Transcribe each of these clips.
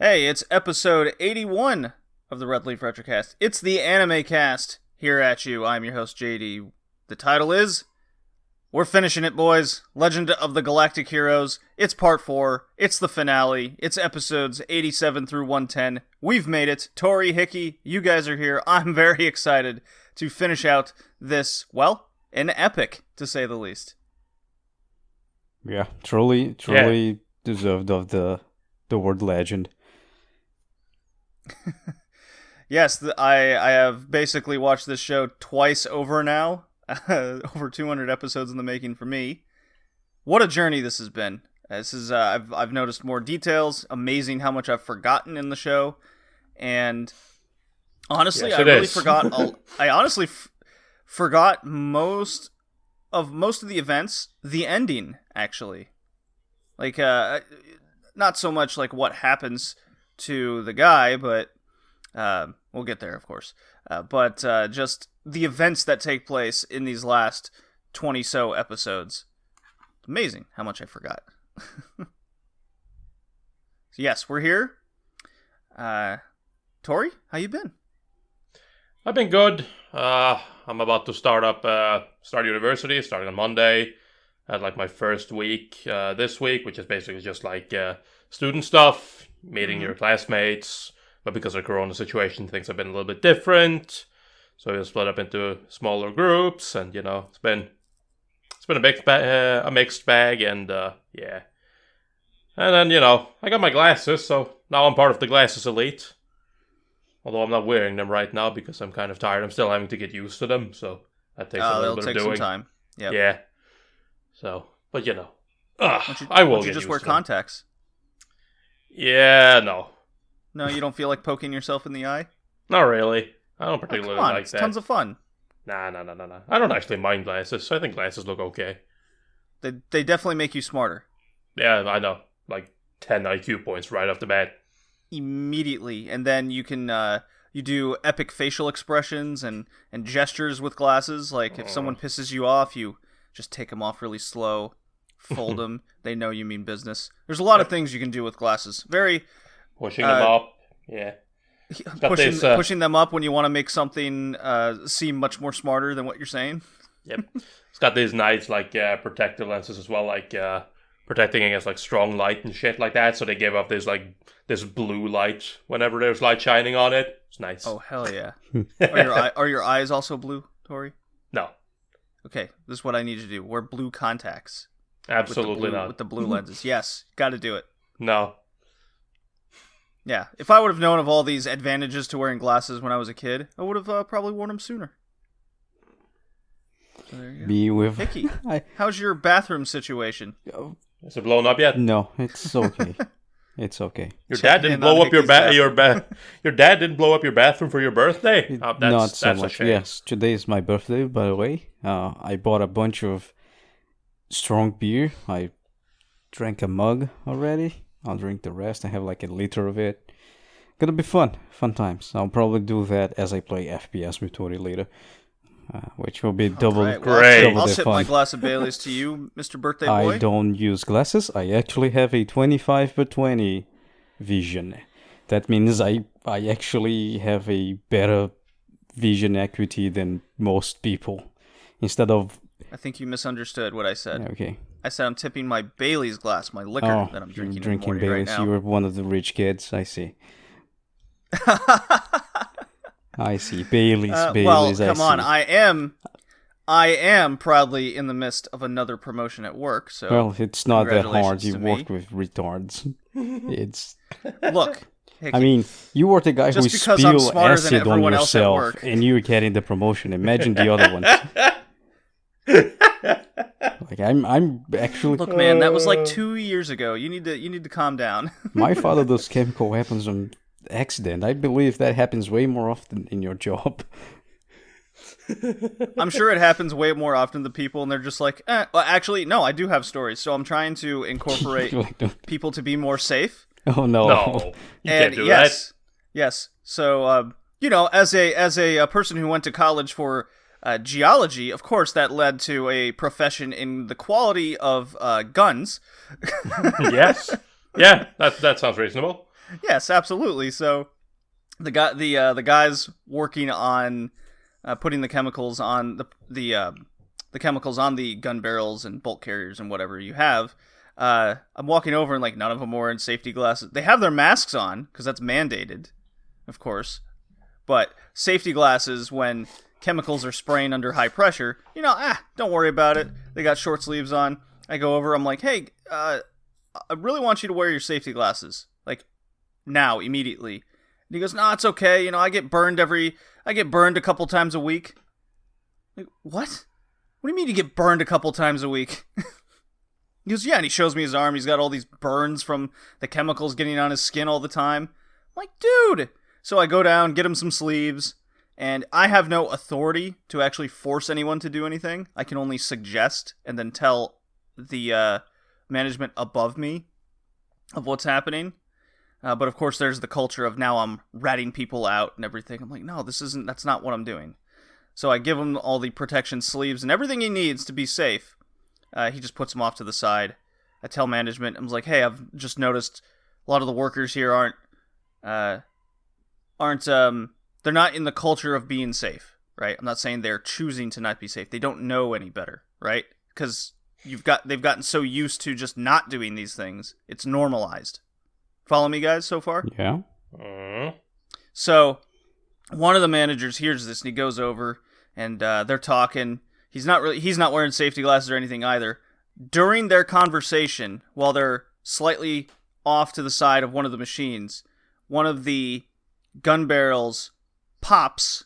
Hey, it's episode 81 of the Red Leaf Retrocast. It's the anime cast here at you. I'm your host, JD. The title is, we're finishing it, boys. Legend of the Galactic Heroes. It's part 4. It's the finale. It's episodes 87 through 110. We've made it. Tori, Hickey, you guys are here. I'm very excited to finish out this, well, an epic, to say the least. Yeah, truly deserved of the word legend. Yes, I have basically watched this show twice over now. Over 200 episodes in the making for me. What a journey this has been. This is I've noticed more details. Amazing how much I've forgotten in the show. And honestly, yes, I really forgot. I honestly forgot most of the events. The ending, actually, like not so much like what happens to the guy, but we'll get there, of course. But just the events that take place in these last 20-so episodes. Amazing how much I forgot. So yes, we're here. Tori, how you been? I've been good. I'm about to start university, starting on Monday. I had like my first week this week, which is basically just like student stuff, meeting your classmates. But because of the corona situation, things have been a little bit different. So we split up into smaller groups, and it's been a mixed bag, and yeah. And then I got my glasses, so now I'm part of the glasses elite. Although I'm not wearing them right now because I'm kind of tired. I'm still having to get used to them, so that takes a little bit of doing. It'll take some time. Yep. Yeah. So, but I will Why don't you just wear contacts? Yeah, no. No, you don't feel like poking yourself in the eye? Not really. I don't particularly like it's that. Tons of fun. Nah. I don't actually mind glasses. I think glasses look okay. They definitely make you smarter. Yeah, I know. Like 10 IQ points right off the bat. Immediately. And then you can you do epic facial expressions and gestures with glasses. Like if someone pisses you off, you just take them off really slow, fold them. They know you mean business. There's a lot of things you can do with glasses. Very... Pushing them up, yeah. Pushing them up when you want to make something seem much more smarter than what you're saying. Yep. It's got these nice protective lenses as well, like protecting against like strong light and shit like that. So they give off this blue light whenever there's light shining on it. It's nice. Oh hell yeah! Are your eyes also blue, Tori? No. Okay, this is what I need to do. Wear blue contacts. Absolutely not. With the blue lenses. Yes, got to do it. No. Yeah, if I would have known of all these advantages to wearing glasses when I was a kid, I would have probably worn them sooner. So there you go. Hickey, how's your bathroom situation? Is it blown up yet? No, it's okay. It's okay. Your dad didn't blow up your Your dad didn't blow up your bathroom for your birthday? Not so much. Yes, today is my birthday, by the way. I bought a bunch of strong beer. I drank a mug already. I'll drink the rest. I have like a liter of it. Gonna be fun times. I'll probably do that as I play FPS with Tori later, which will be double. Right. Great. I'll tip my glass of Bailey's to you, Mr. Birthday Boy. I don't use glasses. I actually have a 25/20 vision. That means I actually have a better vision acuity than most people. Instead of... I think you misunderstood what I said. Okay. I said I'm tipping my Bailey's glass, my liquor that I'm drinking. You're drinking in the morning Bailey's. right now. You're one of the rich kids. I see. I see. Bailey's. Well, come on. I am proudly in the midst of another promotion at work. So well, it's not that hard. You me. work with retards. It's. Look. Hickey, I mean, you were the guy who spilled acid on yourself, and you're getting the promotion. Imagine the other ones. Like I'm actually. Look, man, that was like 2 years ago. You need to calm down. My father does chemical weapons on accident. I believe that happens way more often in your job. I'm sure it happens way more often to people, and they're just like, Well, actually, no, I do have stories, so I'm trying to incorporate people to be more safe. Oh no! No, you can't do that. Yes. So, as a person who went to college for geology, of course, that led to a profession in the quality of guns. Yes. Yeah, that sounds reasonable. Yes, absolutely. So the guys working on putting the chemicals on the chemicals on the gun barrels and bolt carriers and whatever you have. I'm walking over and like none of them are in safety glasses. They have their masks on because that's mandated, of course. But safety glasses when chemicals are spraying under high pressure, don't worry about it. They got short sleeves on. I go over. I'm like, hey, I really want you to wear your safety glasses, like now, immediately. And he goes, no, it's okay. I get burned a couple times a week. Like, what? What do you mean you get burned a couple times a week? He goes, yeah, and he shows me his arm. He's got all these burns from the chemicals getting on his skin all the time. I'm like, dude. So I go down, get him some sleeves, and I have no authority to actually force anyone to do anything. I can only suggest and then tell the management above me of what's happening. But of course, there's the culture of now I'm ratting people out and everything. I'm like, no, that's not what I'm doing. So I give him all the protection sleeves and everything he needs to be safe. He just puts them off to the side. I tell management, I'm like, hey, I've just noticed a lot of the workers here they're not in the culture of being safe, right? I'm not saying they're choosing to not be safe. They don't know any better, right? Because they've gotten so used to just not doing these things. It's normalized. Follow me, guys, so far? Yeah. So one of the managers hears this and he goes over and they're talking. He's not wearing safety glasses or anything either. During their conversation, while they're slightly off to the side of one of the machines, one of the gun barrels pops.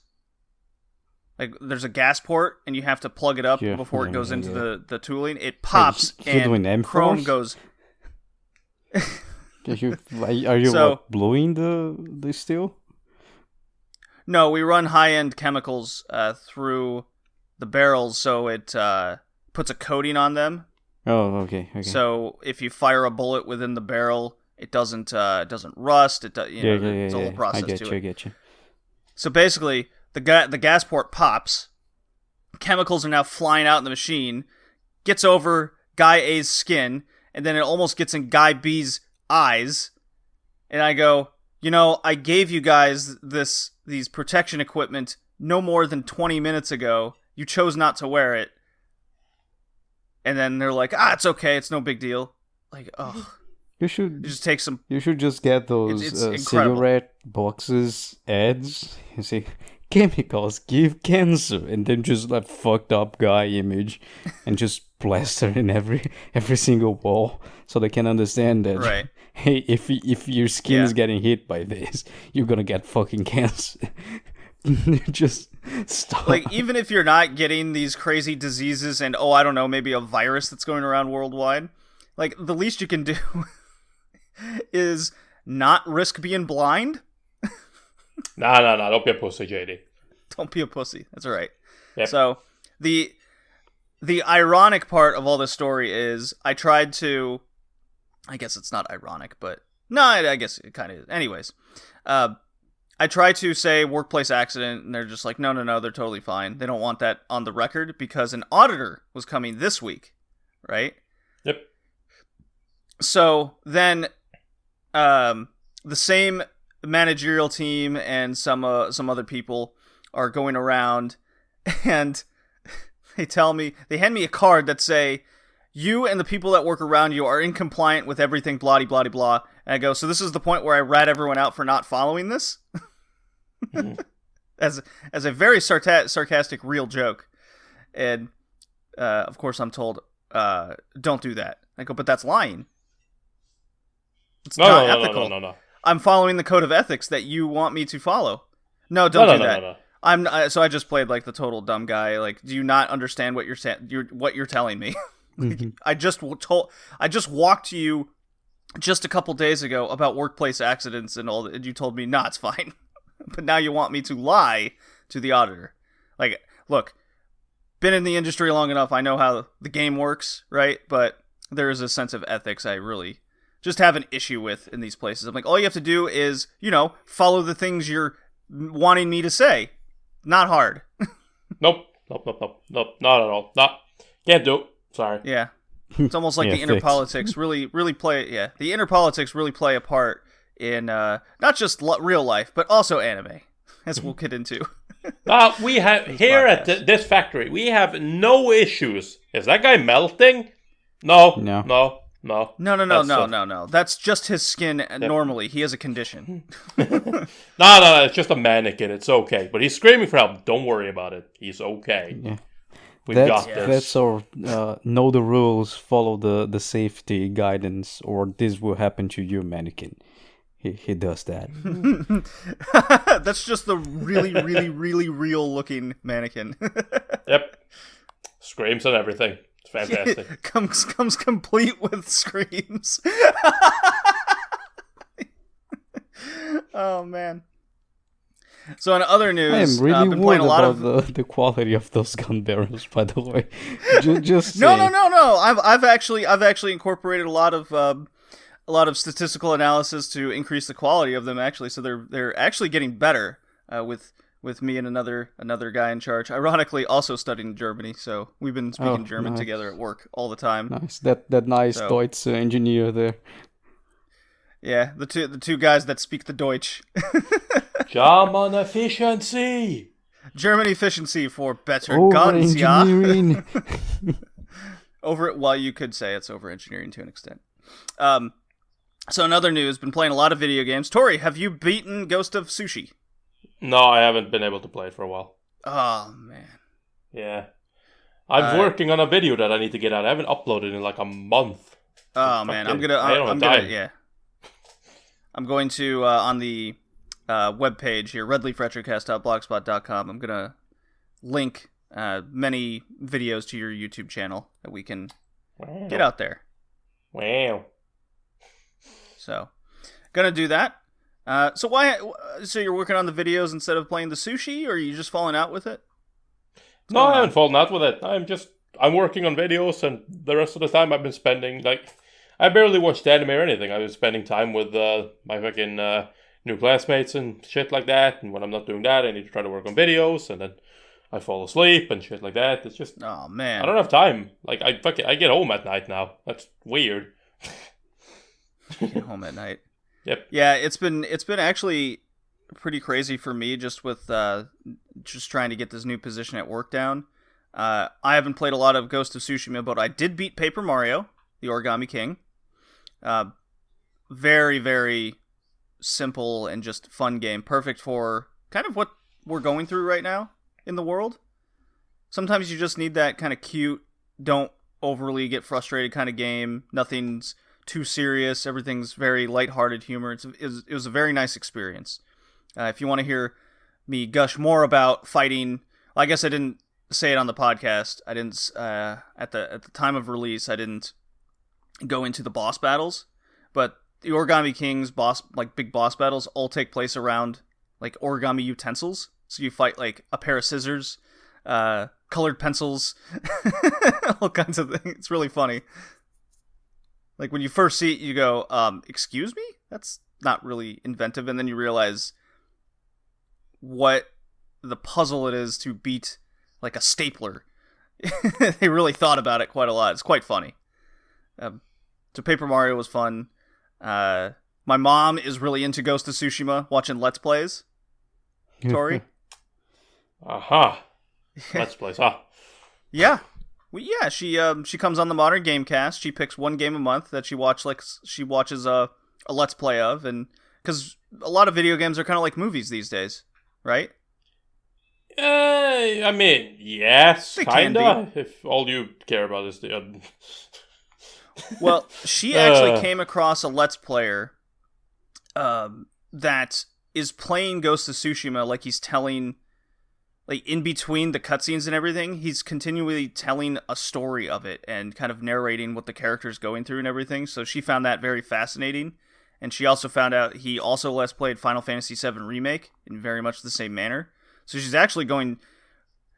Like there's a gas port and you have to plug it up before it goes into the tooling. It pops and chrome goes. Are you blowing the steel? No, we run high-end chemicals through the barrels, so it puts a coating on them. Oh, okay. So if you fire a bullet within the barrel, it doesn't rust. It's a whole process I get you. So basically, the gas port pops. Chemicals are now flying out in the machine. Gets over Guy A's skin, and then it almost gets in Guy B's eyes. And I go, I gave you guys these protection equipment no more than 20 minutes ago. You chose not to wear it. And then they're like, it's okay. It's no big deal. Like, You should just take some. You should just get those cigarette boxes ads. You see, chemicals give cancer, and then just like fucked up guy image, and just plaster in every single wall, so they can understand that. Right. Hey, if your skin is getting hit by this, you're gonna get fucking cancer. Just stop. Like, even if you're not getting these crazy diseases and I don't know, maybe a virus that's going around worldwide, like the least you can do is not risk being blind. No, don't be a pussy, JD. Don't be a pussy. That's all right. Yep. So the ironic part of all this story is I tried to. I guess it's not ironic, but no, I guess it kind of is. Anyways, I try to say workplace accident, and they're just like, no, they're totally fine. They don't want that on the record because an auditor was coming this week, right? Yep. So then, the same managerial team and some other people are going around, and they hand me a card that say, you and the people that work around you are incompliant with everything, blah, blah, blah. And I go, so this is the point where I rat everyone out for not following this? As a very sarcastic, real joke. And, of course, I'm told, don't do that. I go, but that's lying. It's not ethical. No. I'm following the code of ethics that you want me to follow. No, don't do that. No. So I just played like the total dumb guy. Like, do you not understand what you're telling me? I just walked to you just a couple days ago about workplace accidents and all that, and you told me, it's fine. But now you want me to lie to the auditor. Like, look, been in the industry long enough, I know how the game works, right? But there is a sense of ethics I really just have an issue with in these places. I'm like, all you have to do is, follow the things you're wanting me to say. Not hard. Nope, not at all. No, can't do it. Sorry. Yeah. It's almost like the inner politics really play. Yeah, the inner politics really play a part in not just real life, but also anime, as we'll get into. We have here at this factory, we have no issues. Is that guy melting? No. No. That's just his skin. Normally, he has a condition. No. It's just a mannequin. It's okay. But he's screaming for help. Don't worry about it. He's okay. Yeah. We've got this. That's our know the rules, follow the safety guidance, or this will happen to you, mannequin. He does that. That's just the really, really, really real looking mannequin. Yep. Screams and everything. It's fantastic. Comes complete with screams. Oh man. So in other news, I am really been worried playing a lot about the quality of those gun barrels. By the way, just no. I've actually incorporated a lot of statistical analysis to increase the quality of them. Actually, so they're actually getting better with me and another guy in charge. Ironically, also studying in Germany, so we've been speaking German together at work all the time. Nice, that nice Deutsch engineer there. Yeah, the two guys that speak the Deutsch. German efficiency. German efficiency for better over guns, engineering. Well, you could say it's over engineering to an extent. So in other news, been playing a lot of video games. Tori, have you beaten Ghost of Sushi? No, I haven't been able to play it for a while. Oh man. Yeah. I'm working on a video that I need to get out. I haven't uploaded in like a month. Oh man, I'm gonna on the webpage here, redleafretrocast.blogspot.com. I'm gonna link many videos to your YouTube channel that we can get out there. Wow. So, gonna do that. So you're working on the videos instead of playing the sushi, or are you just falling out with it? No, I haven't fallen out with it. I'm working on videos, and the rest of the time I've been spending, I barely watched anime or anything. I've been spending time with my fucking new classmates and shit like that, and when I'm not doing that, I need to try to work on videos, and then I fall asleep and shit like that. It's just, oh man, I don't have time. I get home at night now. That's weird. Get home at night. Yep. Yeah, it's been actually pretty crazy for me just with just trying to get this new position at work down. I haven't played a lot of Ghost of Tsushima, but I did beat Paper Mario, the Origami King. Very, very simple and just fun game. Perfect for kind of what we're going through right now in the world. Sometimes you just need that kind of cute, don't overly get frustrated kind of game. Nothing's too serious. Everything's very lighthearted humor. It was a very nice experience. If you want to hear me gush more about fighting, I guess I didn't say it on the podcast. I didn't at the time of release. I didn't go into the boss battles, but the Origami King's big boss battles all take place around like origami utensils. So you fight like a pair of scissors, colored pencils, all kinds of things. It's really funny. Like when you first see it, you go, excuse me? That's not really inventive. And then you realize what the puzzle it is to beat like a stapler. They really thought about it quite a lot. It's quite funny. So Paper Mario was fun. My mom is really into Ghost of Tsushima, watching Let's Plays. Tori? Aha. Let's Plays, huh? Yeah. Well, yeah, she comes on the Modern Gamecast. She picks one game a month that she watches a Let's Play of, and because a lot of video games are kind of like movies these days, right? I mean, yes, kind of. If all you care about is the... Well, she actually came across a Let's Player that is playing Ghost of Tsushima like he's telling... Like, in between the cutscenes and everything, he's continually telling a story of it and kind of narrating what the character's going through and everything. So she found that very fascinating. And she also found out he also Let's Played Final Fantasy VII Remake in very much the same manner. So she's actually going...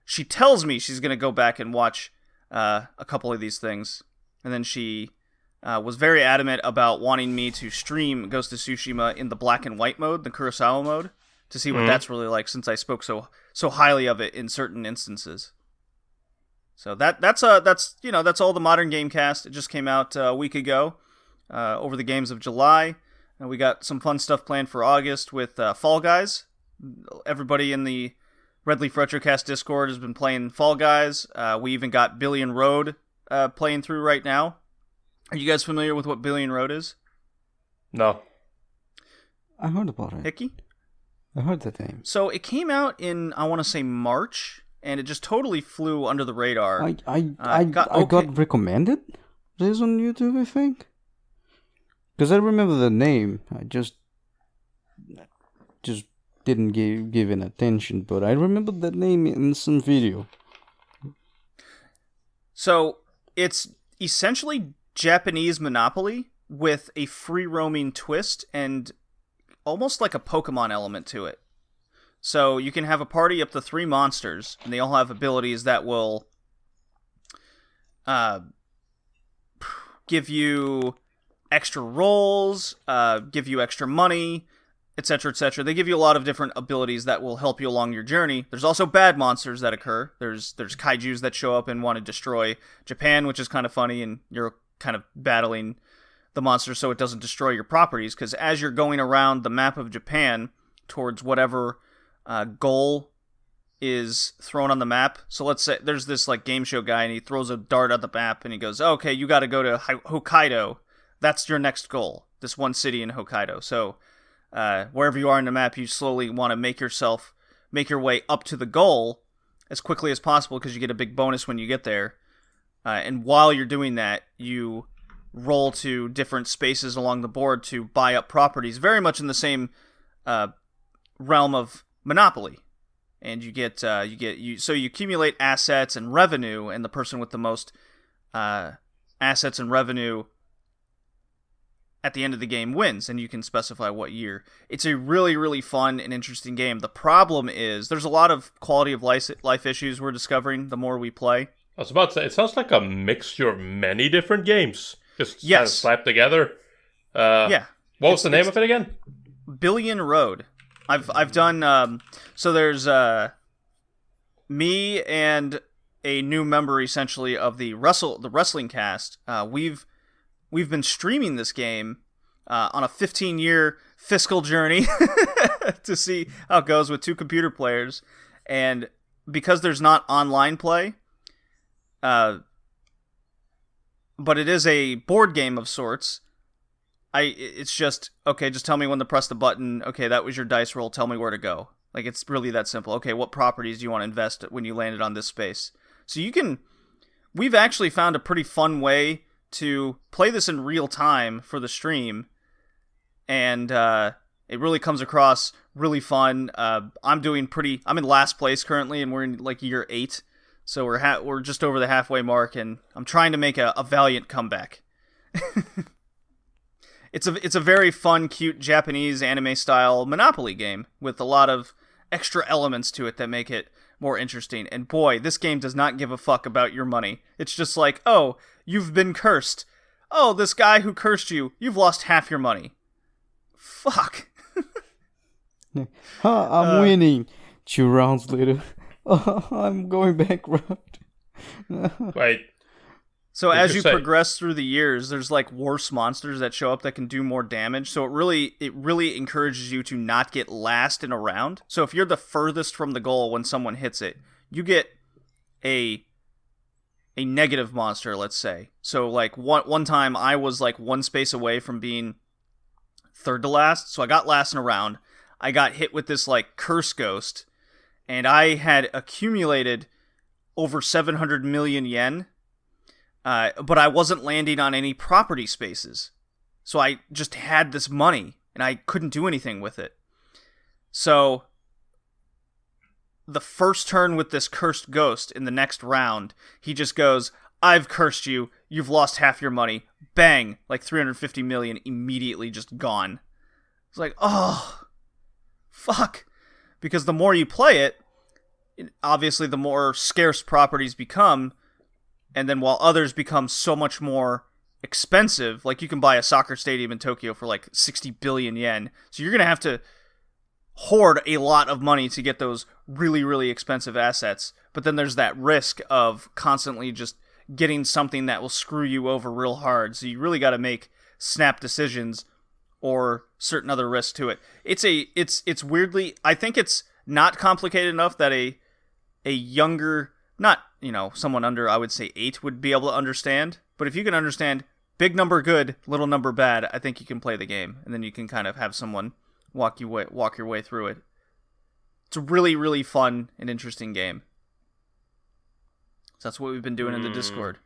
She tells me she's going to go back and watch a couple of these things. And then she was very adamant about wanting me to stream Ghost of Tsushima in the black and white mode, the Kurosawa mode, to see what that's really like, since I spoke so highly of it in certain instances. So that's all the Modern Gamecast. It just came out a week ago, over the games of July. And we got some fun stuff planned for August with Fall Guys. Everybody in the Red Leaf Retrocast Discord has been playing Fall Guys. We even got Billion Road playing through right now. Are you guys familiar with what Billion Road is? No. I heard about it. Hickey? I heard that name. So it came out in, I want to say, March, and it just totally flew under the radar. I got recommended this on YouTube, I think. Because I remember the name. I just didn't give it attention, but I remember that name in some video. So it's essentially Japanese Monopoly with a free-roaming twist and almost like a Pokemon element to it. So you can have a party up to 3 monsters, and they all have abilities that will give you extra rolls, give you extra money, etc., etc. They give you a lot of different abilities that will help you along your journey. There's also bad monsters that occur. There's kaijus that show up and want to destroy Japan, which is kind of funny, and you're kind of battling the monster so it doesn't destroy your properties, because as you're going around the map of Japan towards whatever goal is thrown on the map. So let's say there's this like game show guy and he throws a dart at the map and he goes, oh, okay, you got to go to Hokkaido. That's your next goal, this one city in Hokkaido. So wherever you are in the map, you slowly want to make your way up to the goal as quickly as possible, because you get a big bonus when you get there. And while you're doing that, you roll to different spaces along the board to buy up properties, very much in the same realm of Monopoly. And you accumulate assets and revenue, and the person with the most assets and revenue at the end of the game wins, and you can specify what year. It's a really, really fun and interesting game. The problem is there's a lot of quality of life issues we're discovering the more we play. I was about to say, it sounds like a mixture of many different games. Just yes. kind of slapped together. Yeah. What was the name of it again? Billion Road. I've done so there's me and a new member essentially of the wrestling cast. We've been streaming this game on a 15-year fiscal journey to see how it goes with 2 computer players, and because there's not online play, but it is a board game of sorts. It's just, okay, just tell me when to press the button. Okay, that was your dice roll. Tell me where to go. Like, it's really that simple. Okay, what properties do you want to invest when you landed on this space? So we've actually found a pretty fun way to play this in real time for the stream. And it really comes across really fun. I'm in last place currently, and we're in like year 8. So we're just over the halfway mark, and I'm trying to make a valiant comeback. It's a very fun, cute Japanese anime-style Monopoly game with a lot of extra elements to it that make it more interesting. And boy, this game does not give a fuck about your money. It's just like, oh, you've been cursed. Oh, this guy who cursed you've lost half your money. Fuck. I'm winning. 2 rounds later, I'm going bankrupt. Wait. So as you progress through the years, there's like worse monsters that show up that can do more damage. So it really encourages you to not get last in a round. So if you're the furthest from the goal when someone hits it, you get a negative monster, let's say. So like one time I was like 1 space away from being third to last. So I got last in a round. I got hit with this like curse ghost, and I had accumulated over 700 million yen. But I wasn't landing on any property spaces. So I just had this money, and I couldn't do anything with it. So the first turn with this cursed ghost in the next round, he just goes, I've cursed you. You've lost half your money. Bang! Like 350 million immediately just gone. It's like, oh, fuck. Because the more you play it, obviously the more scarce properties become. And then while others become so much more expensive, like you can buy a soccer stadium in Tokyo for like 60 billion yen. So you're going to have to hoard a lot of money to get those really, really expensive assets. But then there's that risk of constantly just getting something that will screw you over real hard. So you really got to make snap decisions, or certain other risks to it. It's weirdly, I think it's not complicated enough that a younger, not, someone under, I would say 8 would be able to understand. But if you can understand big number good, little number bad, I think you can play the game, and then you can kind of have someone walk your way through it. It's a really, really fun and interesting game. So that's what we've been doing in the Discord.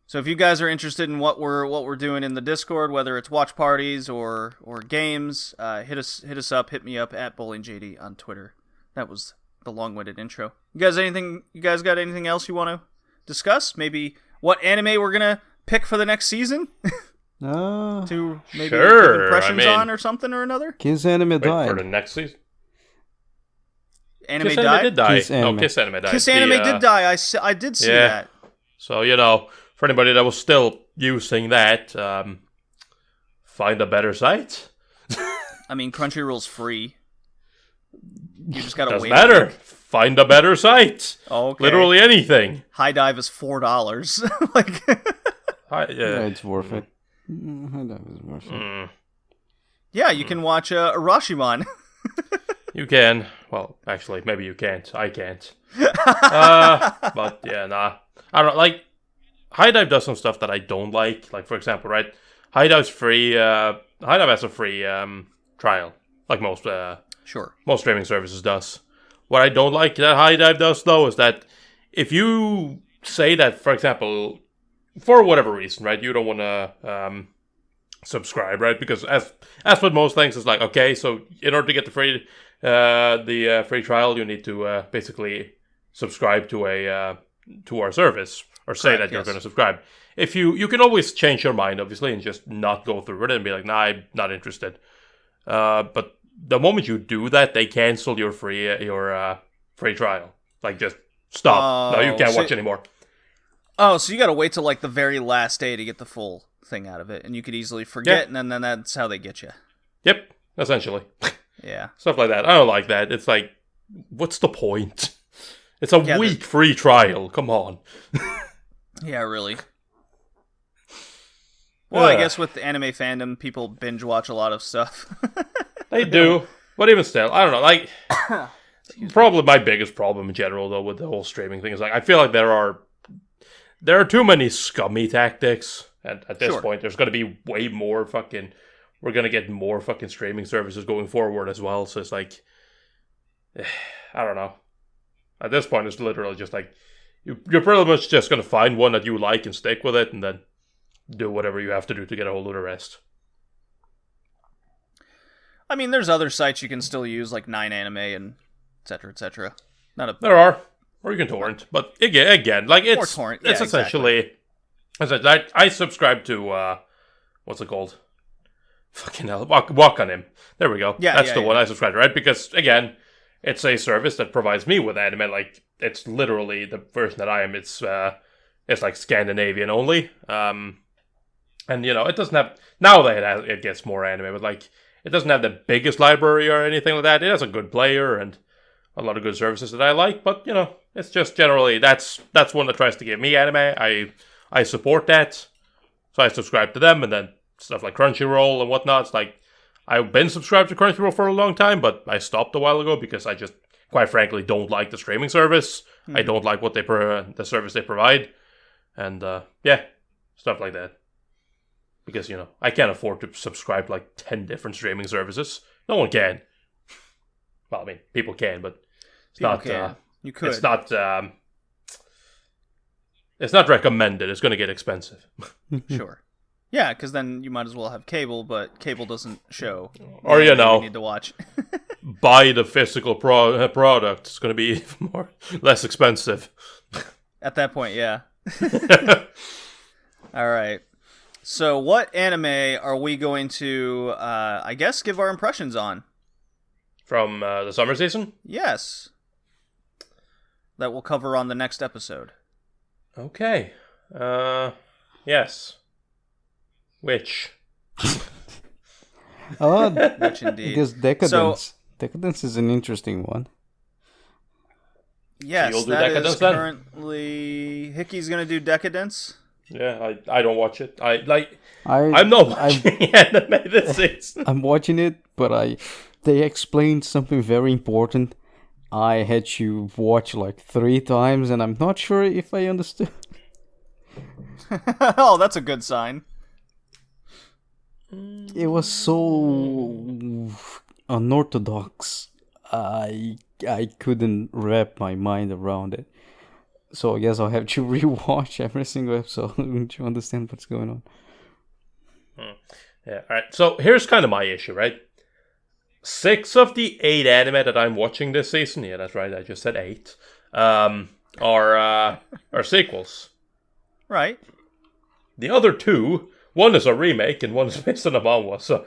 So if you guys are interested in what we're doing in the Discord, whether it's watch parties or games, hit us up, hit me up at BowlingJD on Twitter. That was the long-winded intro. You guys got anything else you want to discuss? Maybe what anime we're gonna pick for the next season? To maybe give impressions on or something or another? Kiss Anime died. For the next season? Anime Kiss died? Anime did die. Kiss Anime. Kiss Anime died. Kiss Anime did die. I did see that. So, for anybody that was still using that, find a better site. I mean, Crunchyroll's free. You just gotta wait. Doesn't matter. Find a better site. Okay. Literally anything. High Dive is $4. Yeah, it's worth it. High Dive is worth it. Yeah, you can watch Arashimon. You can. Well, actually, maybe you can't. I can't. But yeah, nah. I don't like. High Dive does some stuff that I don't like. Like, for example, right? High Dive's free. High Dive has a free trial, like most most streaming services does. What I don't like that High Dive does, though, is that if you say that, for example, for whatever reason, right, you don't want to subscribe, right? Because as with most things, it's like, okay, so in order to get the free trial, you need to basically subscribe to our service, or say that you're going to subscribe. If you can always change your mind, obviously, and just not go through it and be like, nah, I'm not interested. But the moment you do that, they cancel your free trial. Like, just stop. No, you can't watch anymore. Oh, so you got to wait till like the very last day to get the full thing out of it, and you could easily forget, and then that's how they get you. Yep, essentially. Yeah, stuff like that. I don't like that. It's like, what's the point? It's a week free trial. Come on. Yeah, really. Well, I guess with anime fandom, people binge watch a lot of stuff. They do, but even still, I don't know. Like, probably my biggest problem in general, though, with the whole streaming thing is like I feel like there are too many scummy tactics, and at this point, there's going to be way more fucking. We're going to get more fucking streaming services going forward as well. So it's like, I don't know. At this point, it's literally just like you're pretty much just going to find one that you like and stick with it, and then do whatever you have to do to get a hold of the rest. I mean, there's other sites you can still use, like 9anime and etc. etc. There are, or you can torrent, but again, like it's torrent. It's essentially. I subscribe to what's it called? Fucking hell, walk on him. There we go. Yeah, that's the one I subscribe to, right? Because again, it's a service that provides me with anime. Like, it's literally the version that I am. It's like Scandinavian only. And it doesn't have, now that it gets more anime, but like it doesn't have the biggest library or anything like that. It has a good player and a lot of good services that I like, but it's just generally that's one that tries to give me anime. I support that, so I subscribe to them, and then stuff like Crunchyroll and whatnot. It's like I've been subscribed to Crunchyroll for a long time, but I stopped a while ago because I just, quite frankly, don't like the streaming service. Mm-hmm. I don't like what the service they provide, and stuff like that. Because I can't afford to subscribe to like 10 different streaming services. No one can. Well, I mean, people can, but it's not. You could. It's not. It's not recommended. It's going to get expensive. Sure. Yeah, because then you might as well have cable, but cable doesn't show. Or you need to watch. Buy the physical product. It's going to be less expensive. At that point, yeah. All right. So, what anime are we going to, I guess, give our impressions on? From the summer season? Yes. That we'll cover on the next episode. Okay. Yes. Which? Which indeed. Because Decadence. Decadence is an interesting one. Yes, so that is currently... Hickey's going to do Decadence? Yeah, I don't watch it. I'm I'm not watching anime this season. I'm watching it, but they explained something very important. I had to watch like 3 times, and I'm not sure if I understood. Oh, that's a good sign. It was so unorthodox. I couldn't wrap my mind around it. So I guess I'll have to rewatch every single episode to understand what's going on. Yeah, alright. So here's kind of my issue, right? 6 of the 8 anime that I'm watching this season, yeah, that's right, I just said 8, are sequels. Right. The other 2, one is a remake and one is based on a manhwa, so...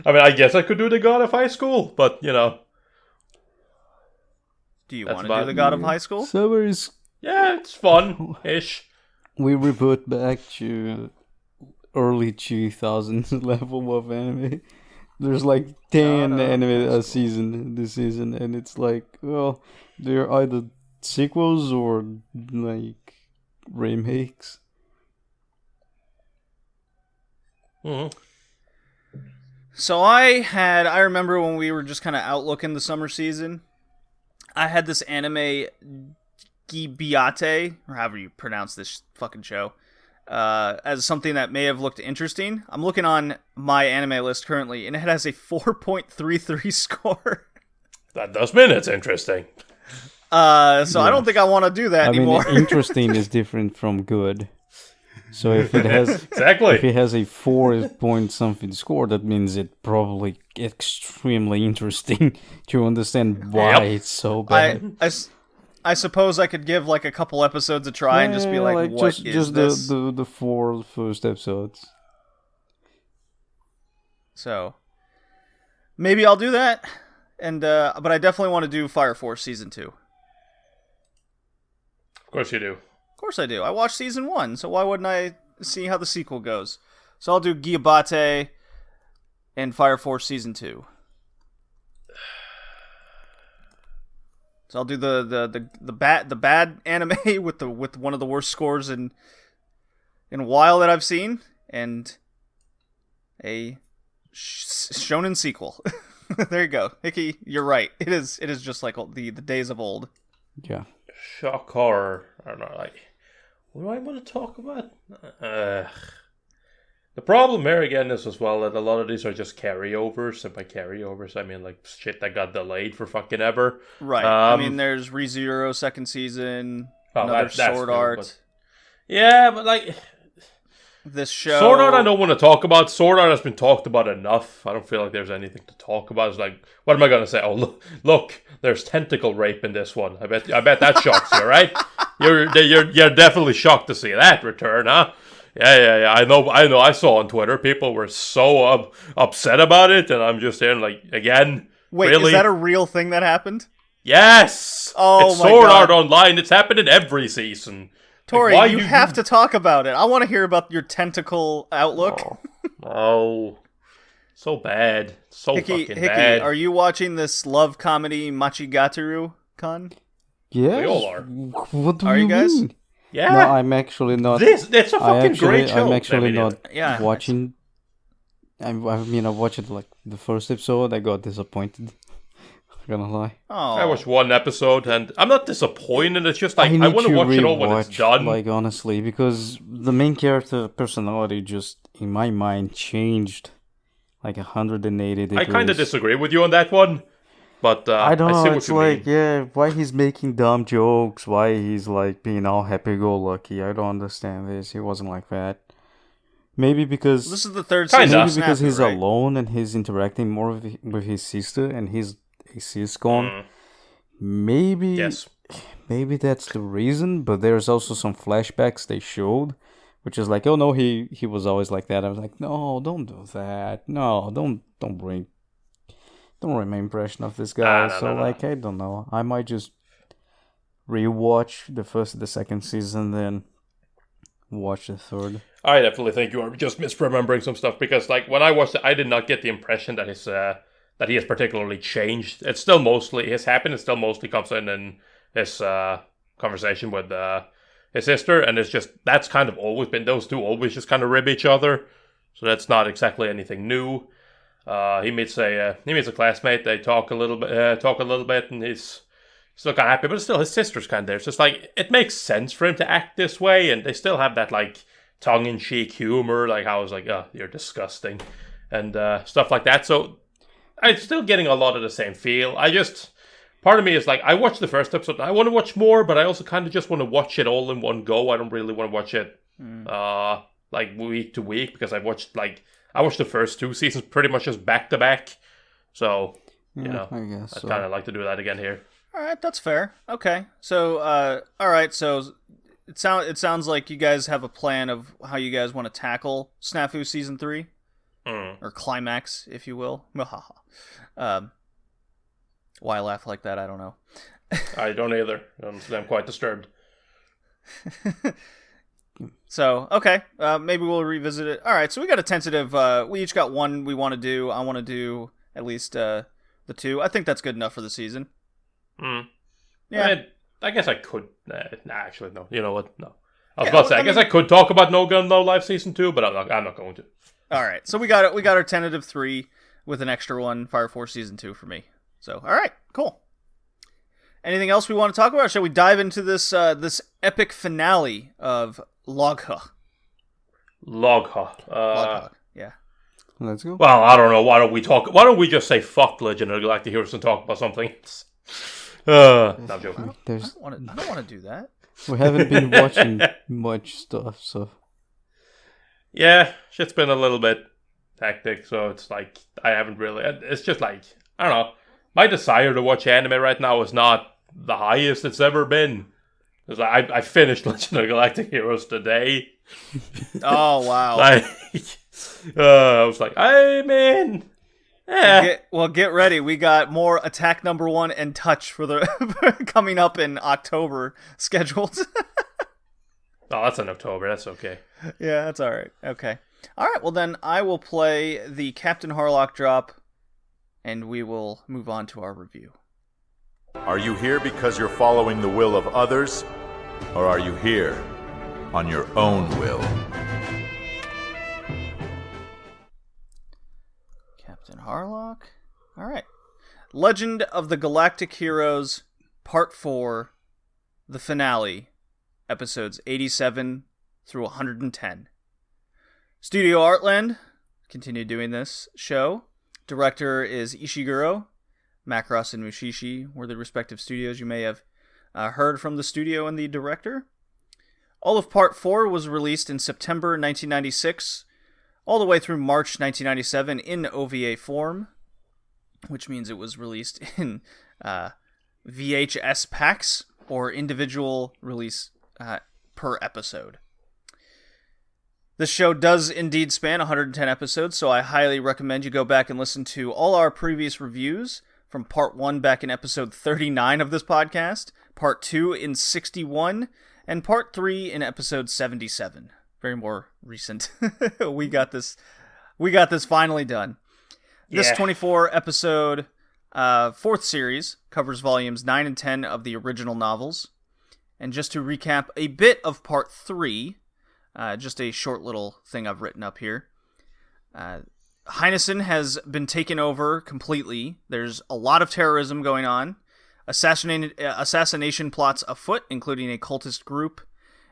I mean, I guess I could do the God of High School, but, you know... Do you want to do the God of High School? Summers. Yeah, it's fun-ish. We revert back to early 2000s level of anime. There's like 10 anime a season this season, and it's like, well, they're either sequels or like remakes. Mm-hmm. So I remember when we were just kind of outlooking the summer season, I had this anime Gibiate, or however you pronounce this fucking show, as something that may have looked interesting. I'm looking on my anime list currently, and it has a 4.33 score. That does mean it's interesting. So I don't think I want to do that anymore. I mean, interesting is different from good. So if it has exactly, if it has a 4 point something score, that means it probably extremely interesting to understand why it's so bad. I suppose I could give like a couple episodes a try and just be like, what is this? the 4 first episodes. So maybe I'll do that, and but I definitely want to do Fire Force Season 2. Of course you do. Of course I do. I watched Season 1, so why wouldn't I see how the sequel goes? So I'll do Giabate and Fire Force Season 2. So I'll do the bad anime with one of the worst scores in a while that I've seen, and a shonen sequel. There you go, Hickey. You're right. It is just like the days of old. Yeah. Shock horror. I don't know. Like, what do I want to talk about? The problem here again is as well that a lot of these are just carryovers, and by carryovers I mean like shit that got delayed for fucking ever. Right. I mean, there's ReZero second season, another Sword Art. But like this show. Sword Art I don't want to talk about. Sword Art has been talked about enough. I don't feel like there's anything to talk about. It's like, what am I going to say? Oh, look, there's tentacle rape in this one. I bet that shocks you, right? You're definitely shocked to see that return, huh? Yeah. I know. I saw on Twitter people were so upset about it, and I'm just saying, like, again. Wait, really? Is that a real thing that happened? Yes. Oh, it's my Sword God. Art Online. It's happened in every season. Tori, like, you have to talk about it. I want to hear about your tentacle outlook. Oh, so bad. So Hickey, fucking bad. Are you watching this love comedy Machigaturu-kan? Yes. We all are. What do Are you guys? mean? Yeah. No, I'm actually not. It's a fucking great show. I'm actually not Yeah. watching. I mean, I watched like the first episode. I got disappointed. I'm gonna lie. Oh. I watched one episode, and I'm not disappointed. It's just like I want to watch it all when it's done. Like, honestly, because the main character personality just in my mind changed like 180 degrees. I kind of disagree with you on that one, but I don't know. see what It's you like, mean. yeah, why he's making dumb jokes? Why he's like being all happy-go-lucky? I don't understand this. He wasn't like that. Maybe because This is the third Kinda. season. maybe of because Snap It, he's right? alone and he's interacting more with his sister, and he's a ciscon. Maybe Yes. maybe that's the reason. But there's also some flashbacks they showed, which is like, oh no, he was always like that. I was like, no, don't do that. No, don't ruin my impression of this guy. No. Like, I don't know. I might just rewatch the first and the second season, then watch the third. I definitely think you are just misremembering some stuff because, like, when I watched it, I did not get the impression that he has particularly changed. It's still mostly his happiness still mostly comes in his conversation with his sister, and that's kind of always been, those two always just kind of rib each other, so that's not exactly anything new. He meets a classmate. They talk a little bit, and he's still kind of happy, but still his sister's kind of there. It's just like, it makes sense for him to act this way, and they still have that like tongue-in-cheek humor, like how it's like, oh, you're disgusting, and stuff like that. So I'm still getting a lot of the same feel. Part of me is like, I watched the first episode, and I want to watch more, but I also kind of just want to watch it all in one go. I don't really want to watch it like week to week, because I watched the first 2 seasons pretty much just back to back. So, I guess I'd kind of like to do that again here. All right, that's fair. Okay, so all right, so it sounds like you guys have a plan of how you guys want to tackle Snafu season 3, or climax, if you will. Why I laugh like that, I don't know. I don't either. I'm quite disturbed. So, okay, maybe we'll revisit it. All right, so we got a tentative. We each got one we want to do. I want to do at least the 2. I think that's good enough for the season. Yeah. I guess I could. Actually, no. You know what? No. I was about to say, I guess I could talk about No Gun No Life Season 2, but I'm not going to. All right, so we got it. We got our tentative 3 with an extra one, Fire Force Season 2 for me. So, all right, cool. Anything else we want to talk about? Or shall we dive into this epic finale of logh? Logh. Yeah. Let's go. Well, I don't know. Why don't we just say fuck Legend of the Galactic Heroes and talk about something else? No, I'm joking. I don't want to do that. We haven't been watching much stuff, so... Yeah, shit's been a little bit hectic, so it's like, I haven't really... It's just like, I don't know. My desire to watch anime right now is not the highest it's ever been. It's like, I finished Legend of the Galactic Heroes today. Oh, wow. I was like, I'm in. Get ready. We got more Attack Number 1 and Touch for the coming up in October scheduled. Oh, that's in October. That's okay. Yeah, that's all right. Okay. All right, well then I will play the Captain Harlock drop, and we will move on to our review. Are you here because you're following the will of others, or are you here on your own will? Captain Harlock. All right. Legend of the Galactic Heroes, Part 4, the finale, episodes 87 through 110. Studio Artland continue doing this show. Director is Ishiguro. Macross and Mushishi were the respective studios. You may have heard from the studio and the director. All of Part 4 was released in September 1996, all the way through March 1997 in OVA form, which means it was released in VHS packs or individual release per episode. This show does indeed span 110 episodes, so I highly recommend you go back and listen to all our previous reviews from Part 1 back in episode 39 of this podcast, Part 2 in 61, and Part 3 in episode 77. Very more recent. We got this finally done. Yeah. This 24 episode 4th series covers volumes 9 and 10 of the original novels. And just to recap a bit of Part 3, just a short little thing I've written up here. Heinesen has been taken over completely. There's a lot of terrorism going on. Assassination plots afoot, including a cultist group.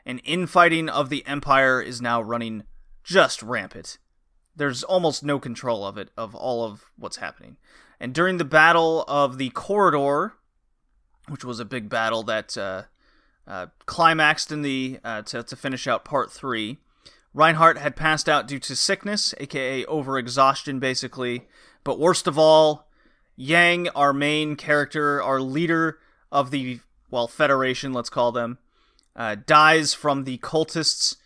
And infighting of the Empire is now running just rampant. There's almost no control of all of what's happening. And during the Battle of the Corridor, which was a big battle that climaxed in the to finish out Part 3, Reinhardt had passed out due to sickness, aka overexhaustion, basically. But worst of all, Yang, our main character, our leader of the, Federation, let's call them, dies from the cultists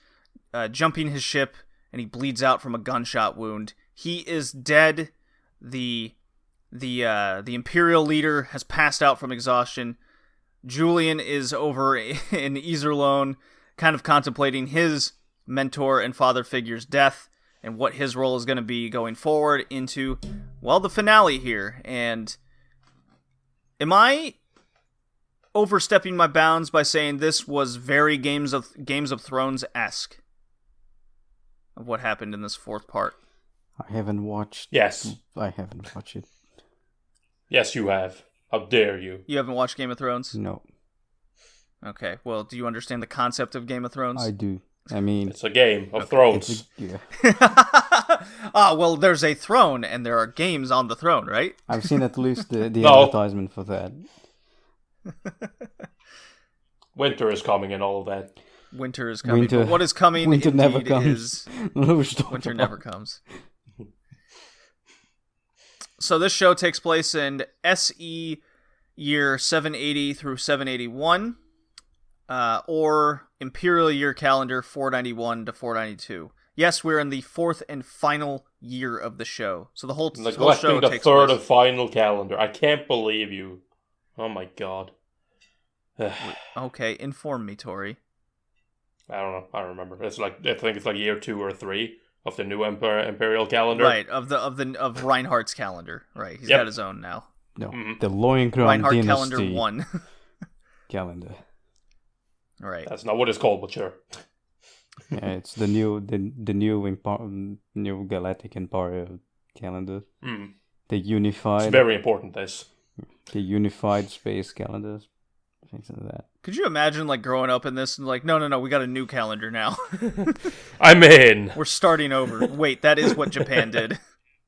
jumping his ship, and he bleeds out from a gunshot wound. He is dead. The Imperial leader has passed out from exhaustion. Julian is over in Iserlohn, kind of contemplating his mentor and father figure's death and what his role is going to be going forward into, the finale here. And am I overstepping my bounds by saying this was very Games of Thrones-esque of what happened in this fourth part. I haven't watched. Yes. I haven't watched it. Yes, you have. How dare you? You haven't watched Game of Thrones? No. Okay, well, do you understand the concept of Game of Thrones? I do. I mean, It's a game of thrones. yeah. Well, there's a throne, and there are games on the throne, right? I've seen at least the No. advertisement for that. Winter is coming and all of that. Winter is coming. Winter- But what is coming winter indeed never comes. is... Winter never comes. So this show takes place in SE year 780 through 781, or Imperial Year Calendar 491 to 492. Yes, we're in the fourth and final year of the show. So the whole show Neglecting the takes third place... and final calendar. I can't believe you. Oh my god. Okay, inform me, Tori. I don't know. I don't remember. It's like I think it's like year 2 or 3 of the new imperial calendar. Right, of Reinhardt's calendar. Right, he's got his own now. No, Mhm. the Loincrown Reinhardt Dynasty Calendar 1. calendar. Right. That's not what it's called, but sure. Yeah, it's the new new Galactic Empire calendar. Mm. The It's unified very important, this. the unified space calendars. Things like that. Could you imagine, like, growing up in this and, like, no, we got a new calendar now. I'm in. We're starting over. Wait, that is what Japan did.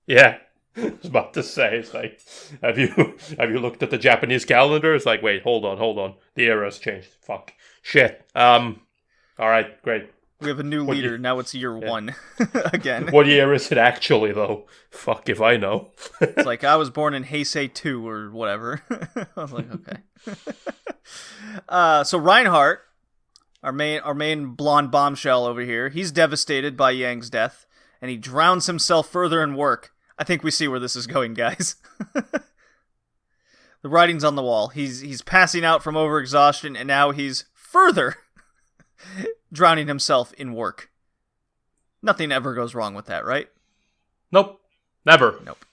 Yeah. I was about to say, it's like, have you looked at the Japanese calendar? It's like, wait, hold on. The era has changed. Fuck. Shit. Alright, great. We have a new leader. Now it's year 1 again. What year is it actually, though? Fuck if I know. It's like, I was born in Heisei 2 or whatever. I was like, okay. So Reinhardt, our main blonde bombshell over here, he's devastated by Yang's death, and he drowns himself further in work. I think we see where this is going, guys. The writing's on the wall. He's passing out from overexhaustion, and now he's further drowning himself in work. Nothing ever goes wrong with that, right? Nope. Never. Nope.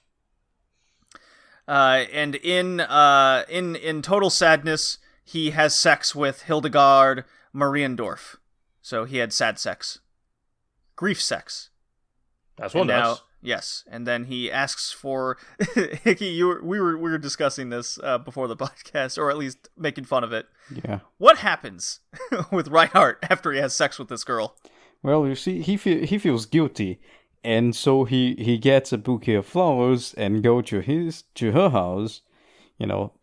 And in total sadness, he has sex with Hildegard Mariendorf. So he had sad sex. Grief sex. That's one now, nice. yes, and then he asks for Hickey. We were discussing this before the podcast, or at least making fun of it. Yeah. What happens with Reinhardt after he has sex with this girl? Well, you see, he feels guilty, and so he gets a bouquet of flowers and go to her house,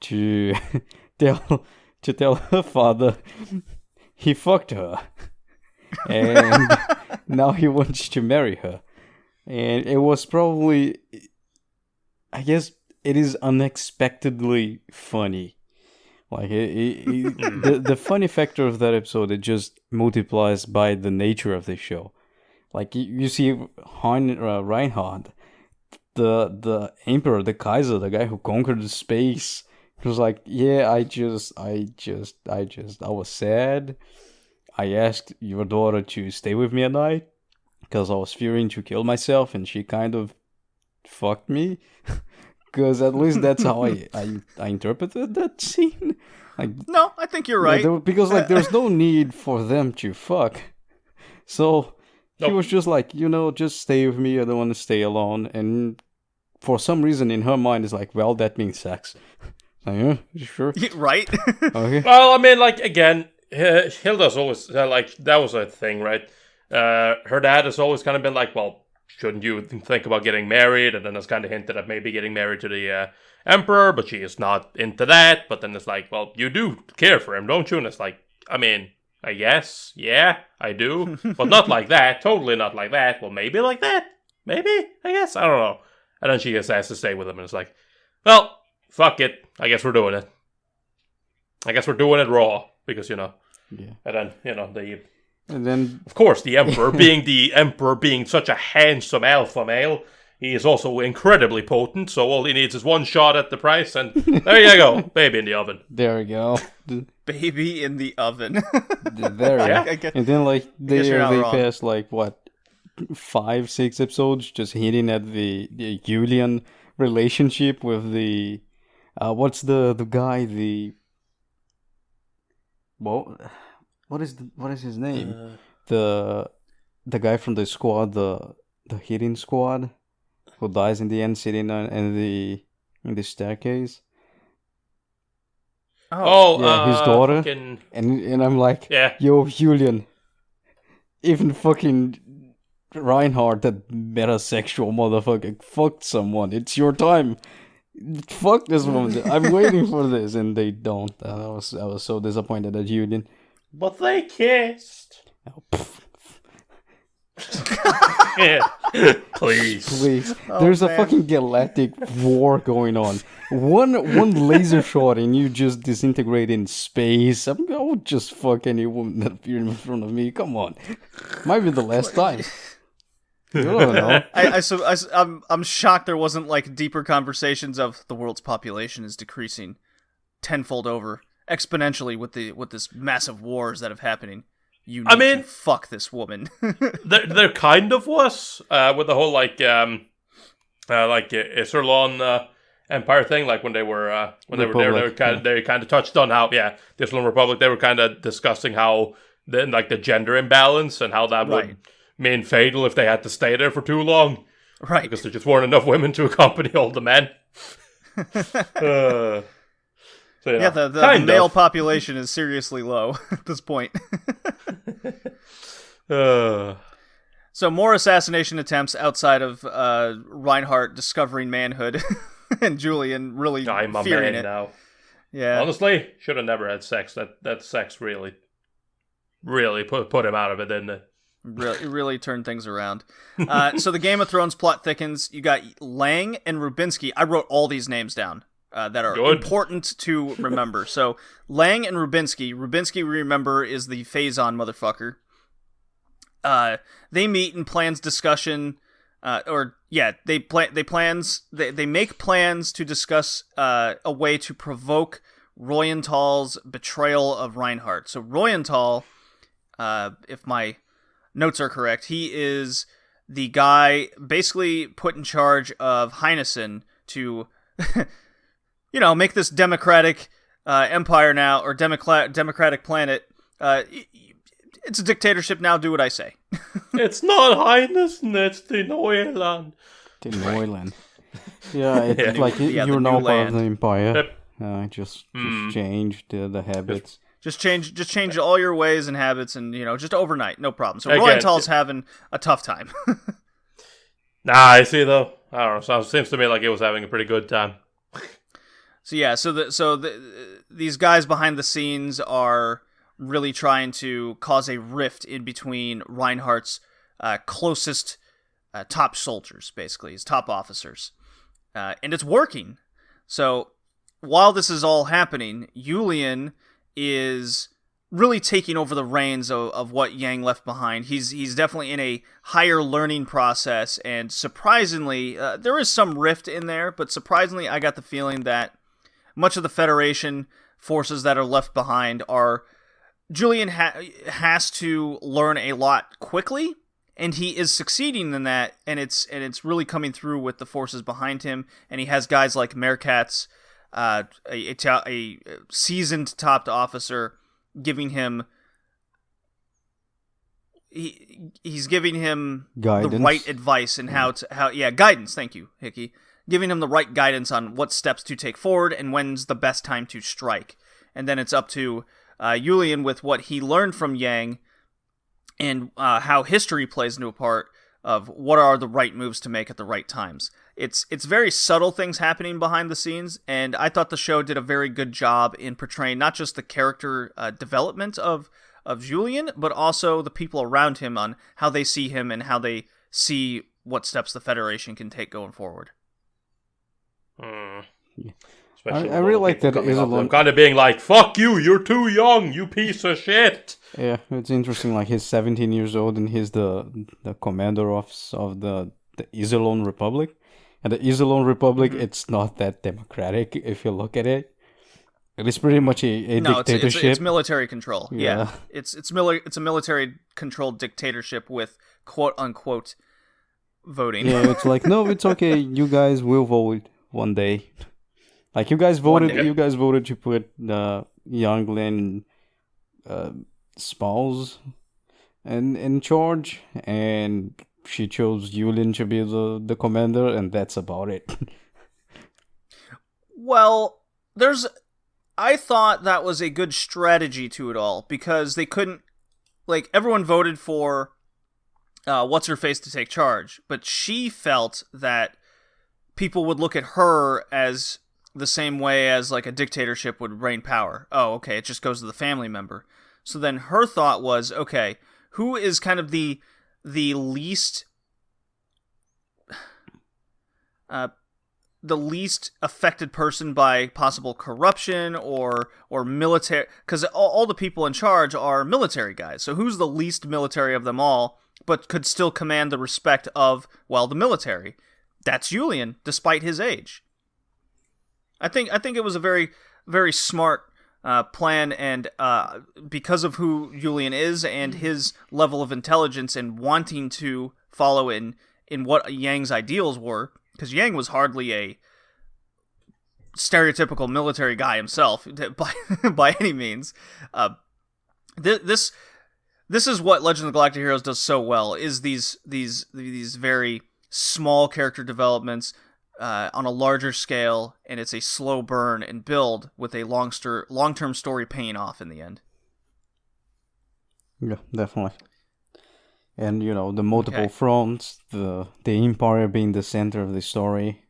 to tell her father he fucked her, and now he wants to marry her. And it was probably, I guess, it is unexpectedly funny. Like, the funny factor of that episode, it just multiplies by the nature of the show. Like, you see Reinhardt, the Emperor, the Kaiser, the guy who conquered the space. He was like, yeah, I was sad. I asked your daughter to stay with me at night, because I was fearing to kill myself, and she kind of fucked me. Because at least that's how I interpreted that scene. Like, No, I think you're right. Because there's no need for them to fuck. So he was just like, just stay with me. I don't want to stay alone. And for some reason in her mind, it's like, well, that means sex. Like, yeah, sure. Right? Okay. Well, I mean, like, again, Hilda's always, that was a thing, right? Her dad has always kind of been like, well, shouldn't you think about getting married? And then it's kind of hinted at maybe getting married to the emperor, but she is not into that. But then it's like, well, you do care for him, don't you? And it's like, I mean, I guess, yeah, I do. But not like that, totally not like that. Well, maybe like that. Maybe, I guess, I don't know. And then she just has to stay with him, and it's like, well, fuck it. I guess we're doing it. I guess we're doing it raw, because, Yeah. and then, And then, of course, the Emperor, being such a handsome alpha male, he is also incredibly potent, so all he needs is one shot at the price, and there you go, baby in the oven. there we go. Baby in the oven. There we Yeah. go. And then, like, they you're not wrong. passed, like, what, 5-6 episodes just hinting at the Julian relationship with the, what's the guy, Well, what is his name? The guy from the squad, the hitting squad, who dies in the end, sitting in the staircase. His daughter. Fucking... And I'm like, yeah. Yo, Julian, even fucking Reinhardt, that metasexual motherfucker, fucked someone. It's your time. Fuck this woman. I'm waiting for this, and they don't. I was so disappointed at Julian. But they kissed. Oh, yeah. Please. There's a fucking galactic war going on. One laser shot and you just disintegrate in space. I would just fuck any woman that appeared in front of me. Come on, might be the last time. I don't know. I'm shocked there wasn't like deeper conversations of the world's population is decreasing tenfold over exponentially with this massive wars that have happening. You need to fuck this woman. there kind of was with the whole Iserlon Empire thing. Like when they were there, they kind of touched on how the Iserlon Republic. They were kind of discussing how the gender imbalance and how that would mean fatal if they had to stay there for too long. Right, because there just weren't enough women to accompany all the men. The male population is seriously low at this point. So more assassination attempts outside of Reinhardt discovering manhood and Julian really I'm a fearing man it. now. Yeah, honestly, should have never had sex. That sex really put him out of it, didn't it? Really turned things around. So the Game of Thrones plot thickens. You got Lang and Rubinsky. I wrote all these names down. That are important to remember. So, Lang and Rubinsky. Rubinsky, remember, is the Phazon motherfucker. They meet and plans discussion, they make plans to discuss a way to provoke Royenthal's betrayal of Reinhardt. So, Royenthal, if my notes are correct, he is the guy basically put in charge of Heinesen to... make this democratic empire now, or democratic planet. It's a dictatorship now, do what I say. It's not Heineken, it's the Neuland. The Neuland. You're now part of the empire. Just change the habits. Just change all your ways and habits, and just overnight, no problem. So Royenthal's having a tough time. Nah, I see though. I don't know. So it seems to me like it was having a pretty good time. So these guys behind the scenes are really trying to cause a rift in between Reinhardt's closest top soldiers, basically his top officers, and it's working. So while this is all happening, Julian is really taking over the reins of what Yang left behind. He's definitely in a higher learning process, and surprisingly, there is some rift in there, but surprisingly, I got the feeling that much of the Federation forces that are left behind are... Julian has to learn a lot quickly, and he is succeeding in that, and it's really coming through with the forces behind him, and he has guys like Merkatz, a seasoned top officer, giving him... He's giving him guidance. The right advice and guidance. Thank you, Hickey. Giving him the right guidance on what steps to take forward and when's the best time to strike. And then it's up to Julian with what he learned from Yang and how history plays into a part of what are the right moves to make at the right times. It's very subtle things happening behind the scenes, and I thought the show did a very good job in portraying not just the character development of Julian, but also the people around him on how they see him and how they see what steps the Federation can take going forward. I really like that I'm kind of being like, fuck you, you're too young, you piece of shit. Yeah, it's interesting, like he's 17 years old and he's the commander of the Iserlon Republic. And the Iserlon Republic, it's not that democratic if you look at it. It is pretty much a dictatorship. It's military control. Yeah. It's a military controlled dictatorship with quote unquote voting. Yeah, it's like, no, it's okay, you guys will vote one day. Like you guys voted to put Young Glenn spouse in charge, and she chose Yulin to be the commander, and that's about it. Well, I thought that was a good strategy to it all, because they couldn't, like, everyone voted for What's-Her-Face to take charge, but she felt that people would look at her as the same way as, like, a dictatorship would reign power. Oh, okay, it just goes to the family member. So then her thought was, okay, who is kind of the least the least affected person by possible corruption or military, because all the people in charge are military guys. So who's the least military of them all, but could still command the respect of, well, the military? That's Julian, despite his age. I think it was a very, very smart plan, and because of who Julian is and his level of intelligence and wanting to follow in what Yang's ideals were, because Yang was hardly a stereotypical military guy himself by any means. This is what Legend of the Galactic Heroes does so well, is these very small character developments on a larger scale, and it's a slow burn and build with a long-term story paying off in the end. Yeah, definitely. And, the multiple fronts, the Empire being the center of the story.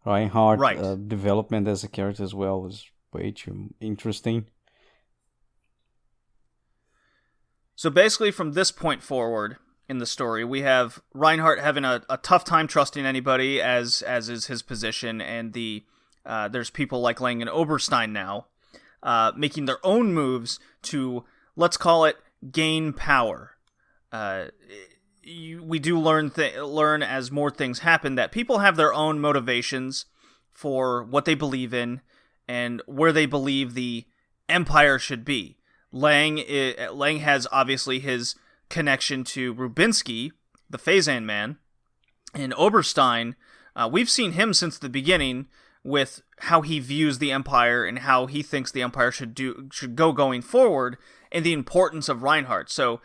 Reinhardt development as a character as well was way too interesting. So basically from this point forward in the story, we have Reinhardt having a tough time trusting anybody, as is his position, and there's people like Lang and Oberstein now making their own moves to, let's call it, gain power. We do learn as more things happen that people have their own motivations for what they believe in and where they believe the Empire should be. Lang has obviously his connection to Rubinsky, the Phazan man, and Oberstein. We've seen him since the beginning with how he views the Empire and how he thinks the Empire should go going forward, and the importance of Reinhardt. So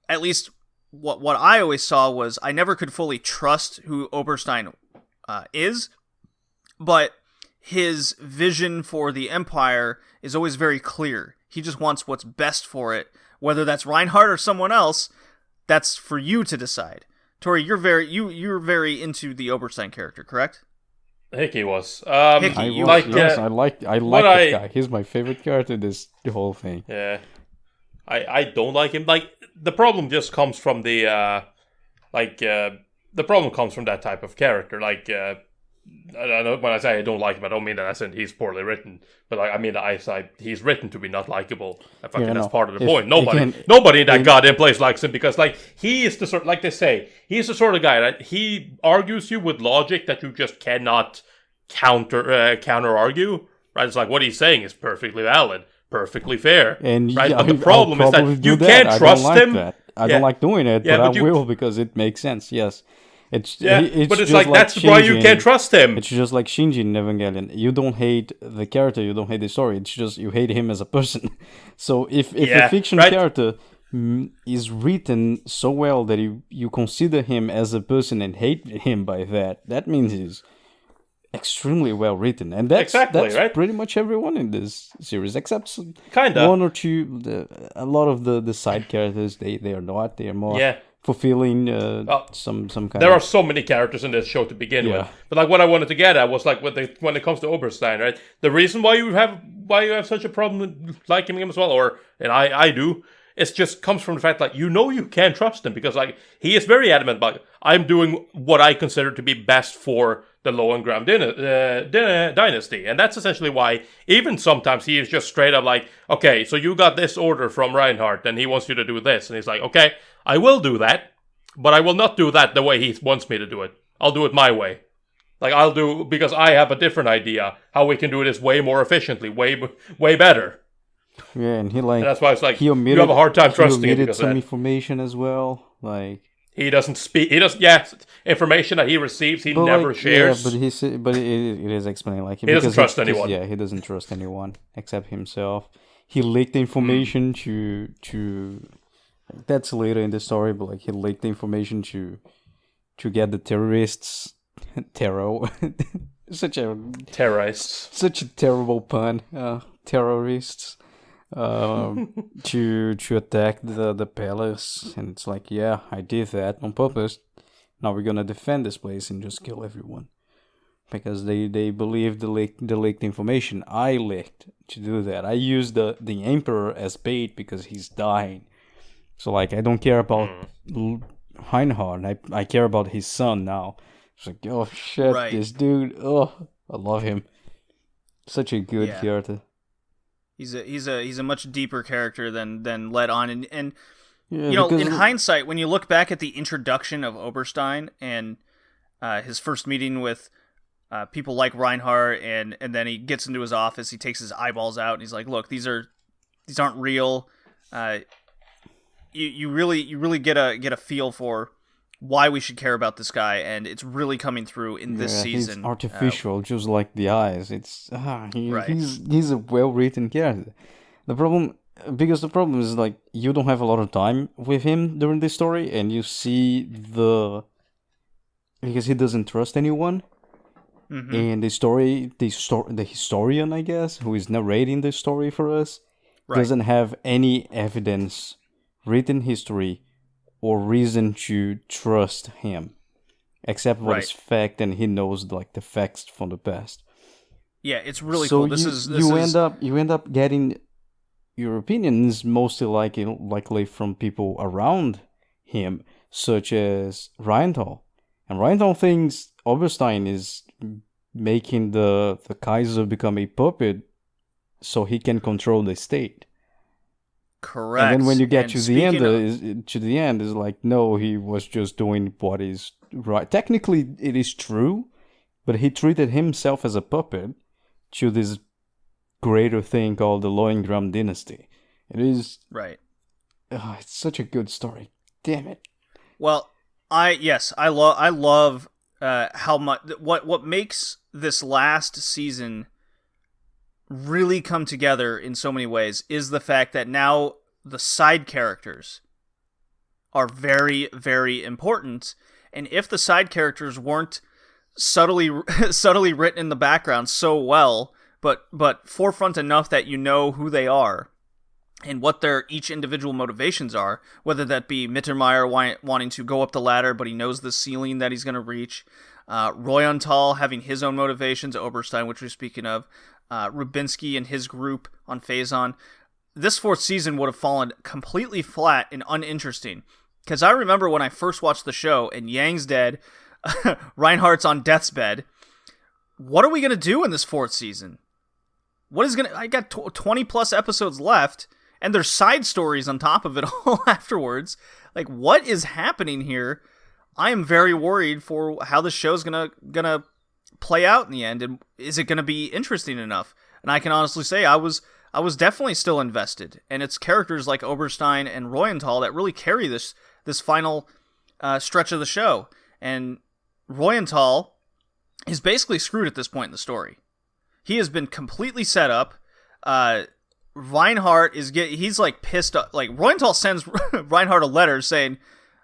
at least what I always saw was I never could fully trust who Oberstein is, but his vision for the Empire is always very clear. He just wants what's best for it. Whether that's Reinhardt or someone else, that's for you to decide. Tori, you're very into the Oberstein character, correct? Hickey was. Hickey, I like that guy. He's my favorite character in the whole thing. Yeah. I don't like him. Like, the problem just comes from the problem comes from that type of character. Like, I don't know, when I say I don't like him, I don't mean that as in he's poorly written, but I mean that he's written to be not likable. I think that's part of the point. Nobody in that goddamn place likes him, because, like, he is the sort, like they say, he's the sort of guy that he argues you with logic that you just cannot counter argue. Right? It's like, what he's saying is perfectly valid, perfectly fair. And right? But the problem is that you can't trust him. I don't like doing it, but I will, because it makes sense. Yes. But it's like that's Shinji, why you can't trust him. It's just like Shinji in Evangelion. You don't hate the character, you don't hate the story. It's just you hate him as a person. So if a fiction character is written so well that you consider him as a person and hate him by that means he's extremely well written. And that's right? Pretty much everyone in this series, except one or two. A lot of the side characters, they are not. They are more fulfilling some kind. There are so many characters in this show to begin with, but like what I wanted to get at was like when it comes to Oberstein, right? The reason why you have such a problem with liking him as well, and I do, it just comes from the fact that you can't trust him, because like he is very adamant about, I'm doing what I consider to be best for the Lowengram dynasty, and that's essentially why even sometimes he is just straight up like, okay, so you got this order from Reinhardt and he wants you to do this, and he's like, okay, I will do that, but I will not do that the way he wants me to do it. I'll do it my way. Like, I'll do, because I have a different idea how we can do this way more efficiently, way better. Yeah, and and that's why it's like, you have a hard time trusting him because of that. Information as well, like... He doesn't speak. Information that he receives, he never shares. Yeah, but it is explained like he doesn't trust anyone. Yeah, he doesn't trust anyone except himself. he leaked the information to that's later in the story, but like he leaked the information to get the terrorists such a terrible pun, terrorists to attack the palace, and it's like, yeah, I did that on purpose. Now we're gonna defend this place and just kill everyone because they believe the leaked information. I leaked to do that. I used the emperor as bait because he's dying. So like I don't care about Reinhardt. I care about his son now. It's like, oh shit, right. This dude. Oh, I love him. Such a good character. He's a much deeper character than let on, and you know, in hindsight, when you look back at the introduction of Oberstein and his first meeting with people like Reinhardt, and then he gets into his office, he takes his eyeballs out, and he's like, "Look, these aren't real." You really get a feel for why we should care about this guy, and it's really coming through in this season. He's artificial, just like the eyes. It's he's a well-written character. The problem is like you don't have a lot of time with him during this story, and you see because he doesn't trust anyone. Mm-hmm. And the historian, I guess, who is narrating the story for us, doesn't have any evidence, written history, or reason to trust him, except what is fact, and he knows like the facts from the past. Yeah, it's really cool. You end up getting your opinions mostly likely from people around him, such as Reinhold. And Reinhold thinks Oberstein is making the Kaiser become a puppet so he can control the state. Correct. And then when you get to the end, is like, no, he was just doing what is right. Technically, it is true, but he treated himself as a puppet to this greater thing called the Lohengram dynasty. It is right. It's such a good story. Damn it. Well, I love how much what makes this last season really come together in so many ways is the fact that now the side characters are very, very important, and if the side characters weren't subtly written in the background so well, but forefront enough that you know who they are and what their each individual motivations are, whether that be Mittermeier wanting to go up the ladder, but he knows the ceiling that he's going to reach, Royenthal having his own motivations, Oberstein, which we're speaking of, Rubinsky and his group on Phazon. This fourth season would have fallen completely flat and uninteresting. Because I remember when I first watched the show and Yang's dead, Reinhardt's on death's bed. What are we going to do in this fourth season? I got 20 plus episodes left, and there's side stories on top of it all afterwards. Like, what is happening here? I am very worried for how the show's gonna play out in the end, and is it gonna be interesting enough? And I can honestly say I was definitely still invested, and it's characters like Oberstein and Royenthal that really carry this final stretch of the show. And Royenthal is basically screwed at this point in the story. He has been completely set up. Reinhardt he's like pissed off. Like, Royenthal sends Reinhardt a letter saying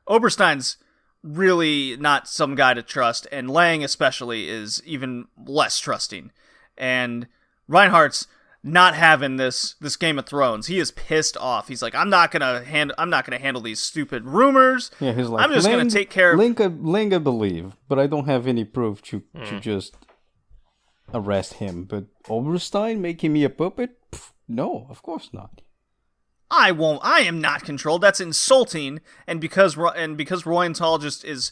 Oberstein's really not some guy to trust, and Lang especially is even less trusting. And Reinhardt's not having this Game of Thrones. He is pissed off. He's like, I'm not gonna handle these stupid rumors. Yeah, he's like, I'm just gonna take care of Lang I believe, but I don't have any proof to just arrest him. But Oberstein making me a puppet? Pff, no, of course not. I won't. I am not controlled. That's insulting. And because Royenthal just is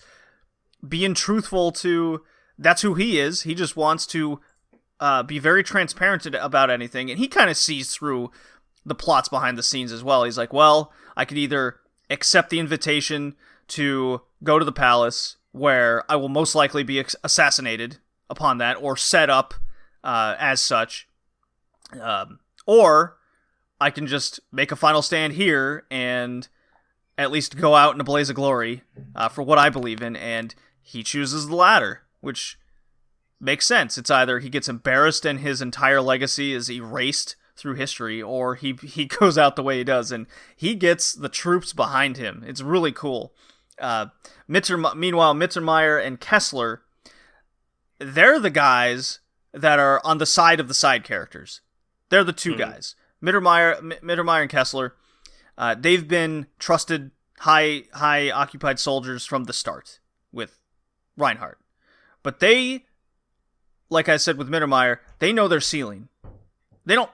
being truthful to, that's who he is. He just wants to be very transparent about anything, and he kind of sees through the plots behind the scenes as well. He's like, well, I could either accept the invitation to go to the palace, where I will most likely be assassinated upon that, or set up as such, or I can just make a final stand here and at least go out in a blaze of glory for what I believe in. And he chooses the latter, which makes sense. It's either he gets embarrassed and his entire legacy is erased through history, or he goes out the way he does, and he gets the troops behind him. It's really cool. Meanwhile, Mittermeier and Kessler, they're the guys that are on the side of the side characters. They're the two guys. Mittermeier and Kessler, they've been trusted high occupied soldiers from the start with Reinhardt. But they, like I said with Mittermeier, they know their ceiling. They don't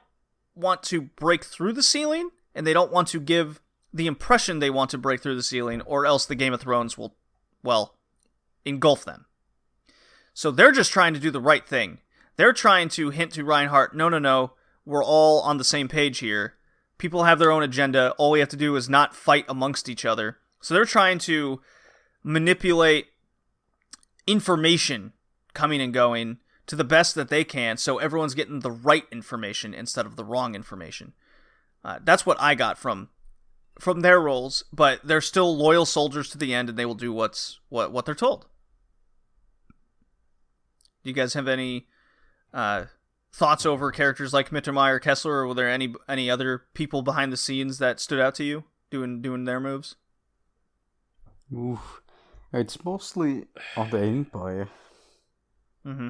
want to break through the ceiling, and they don't want to give the impression they want to break through the ceiling, or else the Game of Thrones will, well, engulf them. So they're just trying to do the right thing. They're trying to hint to Reinhardt, no, we're all on the same page here. People have their own agenda. All we have to do is not fight amongst each other. So they're trying to manipulate information coming and going to the best that they can, so everyone's getting the right information instead of the wrong information. That's what I got from their roles, but they're still loyal soldiers to the end, and they will do what they're told. Do you guys have any thoughts over characters like Mittermeier, Kessler, or were there any other people behind the scenes that stood out to you doing their moves? Ooh, it's mostly on the Empire. Mm-hmm.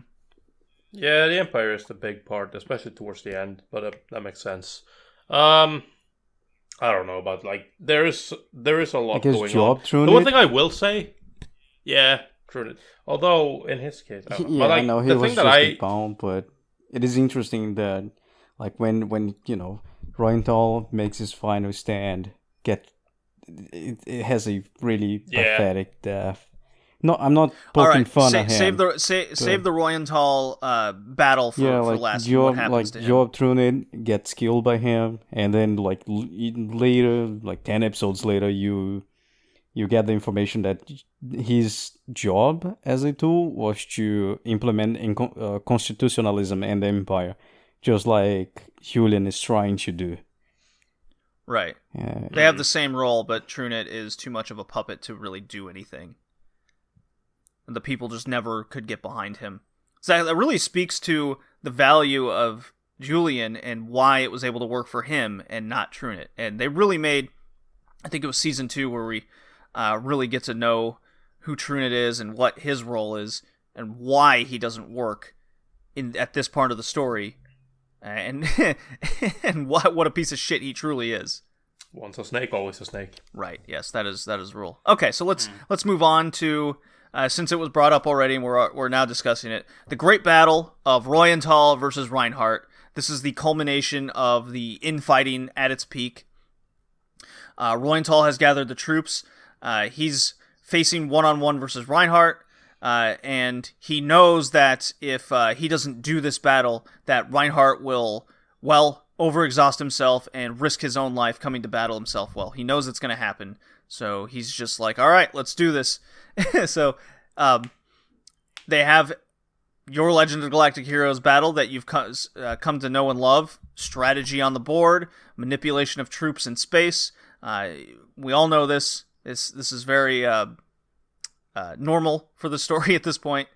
Yeah, the Empire is the big part, especially towards the end, but that makes sense. I don't know, but like there is a lot going on. The one thing I will say, yeah, true. Although in his case, but like, I know he was just a pawn, but it is interesting that like when Reuenthal makes his final stand, it has a really pathetic death. No, I'm not poking fun at him. Save the Reuenthal battle for last. What happens to him? Joab Trunnion gets killed by him, and then like later, like 10 episodes later, you get the information that his job as a tool was to implement constitutionalism in the Empire, just like Julian is trying to do. Right. They have the same role, but Trunnion is too much of a puppet to really do anything. And the people just never could get behind him. So that really speaks to the value of Julian and why it was able to work for him and not Trunnion. And they really made, I think it was season 2 where we really get to know who Trunnion is and what his role is and why he doesn't work at this part of the story, and and what a piece of shit he truly is. Once a snake, always a snake. Right. Yes, that is the rule. Okay, so let's move on to. Since it was brought up already and we're now discussing it, the great battle of Reuenthal versus Reinhardt. This is the culmination of the infighting at its peak. Reuenthal has gathered the troops. He's facing one-on-one versus Reinhardt, and he knows that if he doesn't do this battle, that Reinhardt will, overexhaust himself and risk his own life coming to battle himself. Well, he knows it's going to happen, so he's just like, all right, let's do this. So they have your Legend of Galactic Heroes battle that you've come to know and love. Strategy on the board, manipulation of troops in space. We all know this. This is very normal for the story at this point.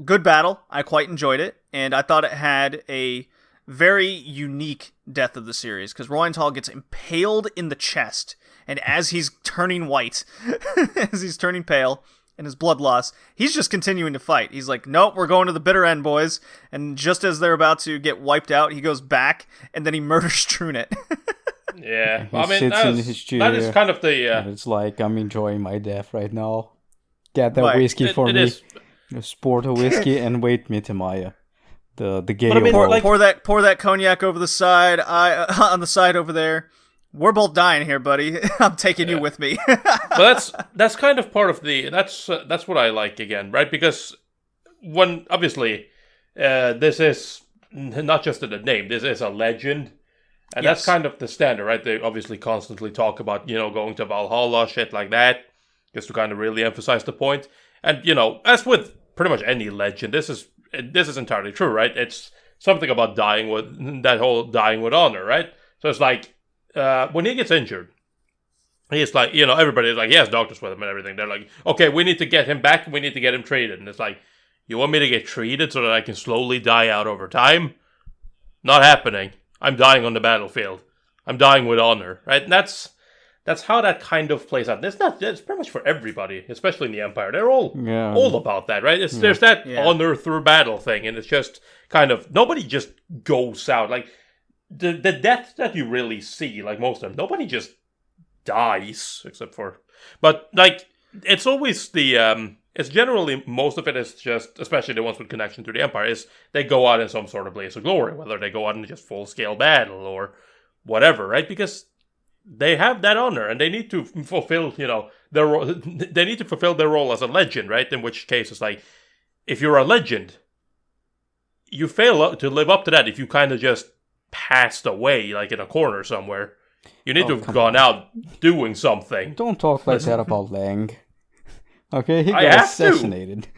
Good battle. I quite enjoyed it, and I thought it had a very unique death of the series, because Reuenthal gets impaled in the chest, and as he's turning white, as he's turning pale, and his blood loss, he's just continuing to fight. He's like, nope, we're going to the bitter end, boys. And just as they're about to get wiped out, he goes back, and then he murders Trunnion. Yeah, I mean, that is kind of the... It's like, I'm enjoying my death right now. Get that whiskey for me. Sport a whiskey and wait, Mittermeier. The gay pour that cognac over the side, on the side over there. We're both dying here, buddy. I'm taking you with me. But that's kind of part of the... That's what I like, again, right? Because when, obviously, this is not just in the name, this is a legend. And that's kind of the standard, right? They obviously constantly talk about, going to Valhalla, shit like that, just to kind of really emphasize the point. And, as with pretty much any legend, this is entirely true, right? It's something about dying with honor, right? So it's like, when he gets injured, he's like, everybody's like, he has doctors with him and everything. They're like, okay, we need to get him back. We need to get him treated. And it's like, you want me to get treated so that I can slowly die out over time? Not happening. I'm dying on the battlefield. I'm dying with honor, right? And that's how that kind of plays out. It's pretty much for everybody, especially in the Empire. They're all about that, right? There's that honor through battle thing, and it's just kind of, nobody just goes out. Like, the death that you really see, like most of them, nobody just dies, except for, but like, it's always it's generally, most of it is just, especially the ones with connection to the Empire, is they go out in some sort of blaze of glory, whether they go out in just full-scale battle or whatever, right? Because they have that honor, and they need to fulfill, their role. They need to fulfill their role as a legend, right? In which case, it's like, if you're a legend, you fail to live up to that if you kind of just passed away, like in a corner somewhere. You need to have gone out doing something. Don't talk like that about Lang. Okay, he got assassinated.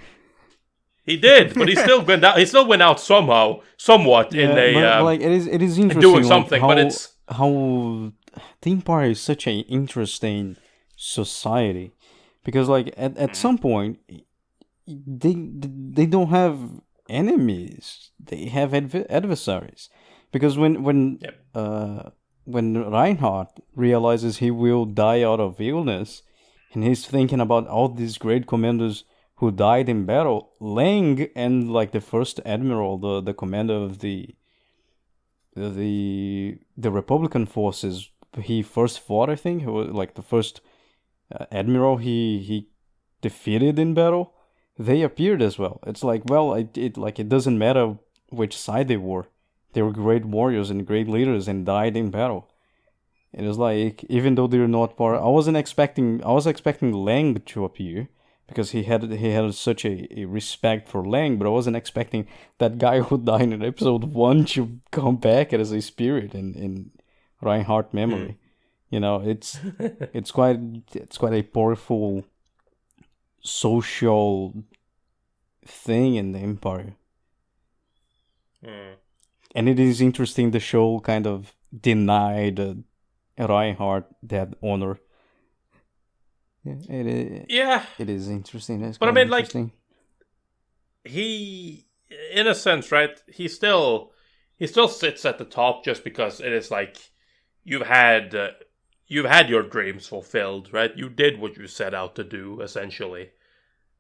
He did, but he still went out. He still went out somewhat in a like it is interesting doing something. Like but it's how the Empire is such an interesting society, because like at some point they don't have enemies; they have adversaries. Because when Reinhardt realizes he will die out of illness, and he's thinking about all these great commanders who died in battle, Lang and like the first admiral, the commander of the Republican forces he first fought, I think, who was like the first admiral he defeated in battle, they appeared as well. It's like, well, it doesn't matter which side they were. They were great warriors and great leaders and died in battle. It was like, even though they're not part, I was expecting Lang to appear, because he had such a respect for Lang, but I wasn't expecting that guy who died in episode 1 to come back as a spirit in Reinhardt memory. It's quite a powerful social thing in the Empire. And it is interesting, the show kind of denied Reinhardt that honor. It is interesting. But I mean, like, he, in a sense, right? He still sits at the top just because it is like you've had your dreams fulfilled, right? You did what you set out to do, essentially.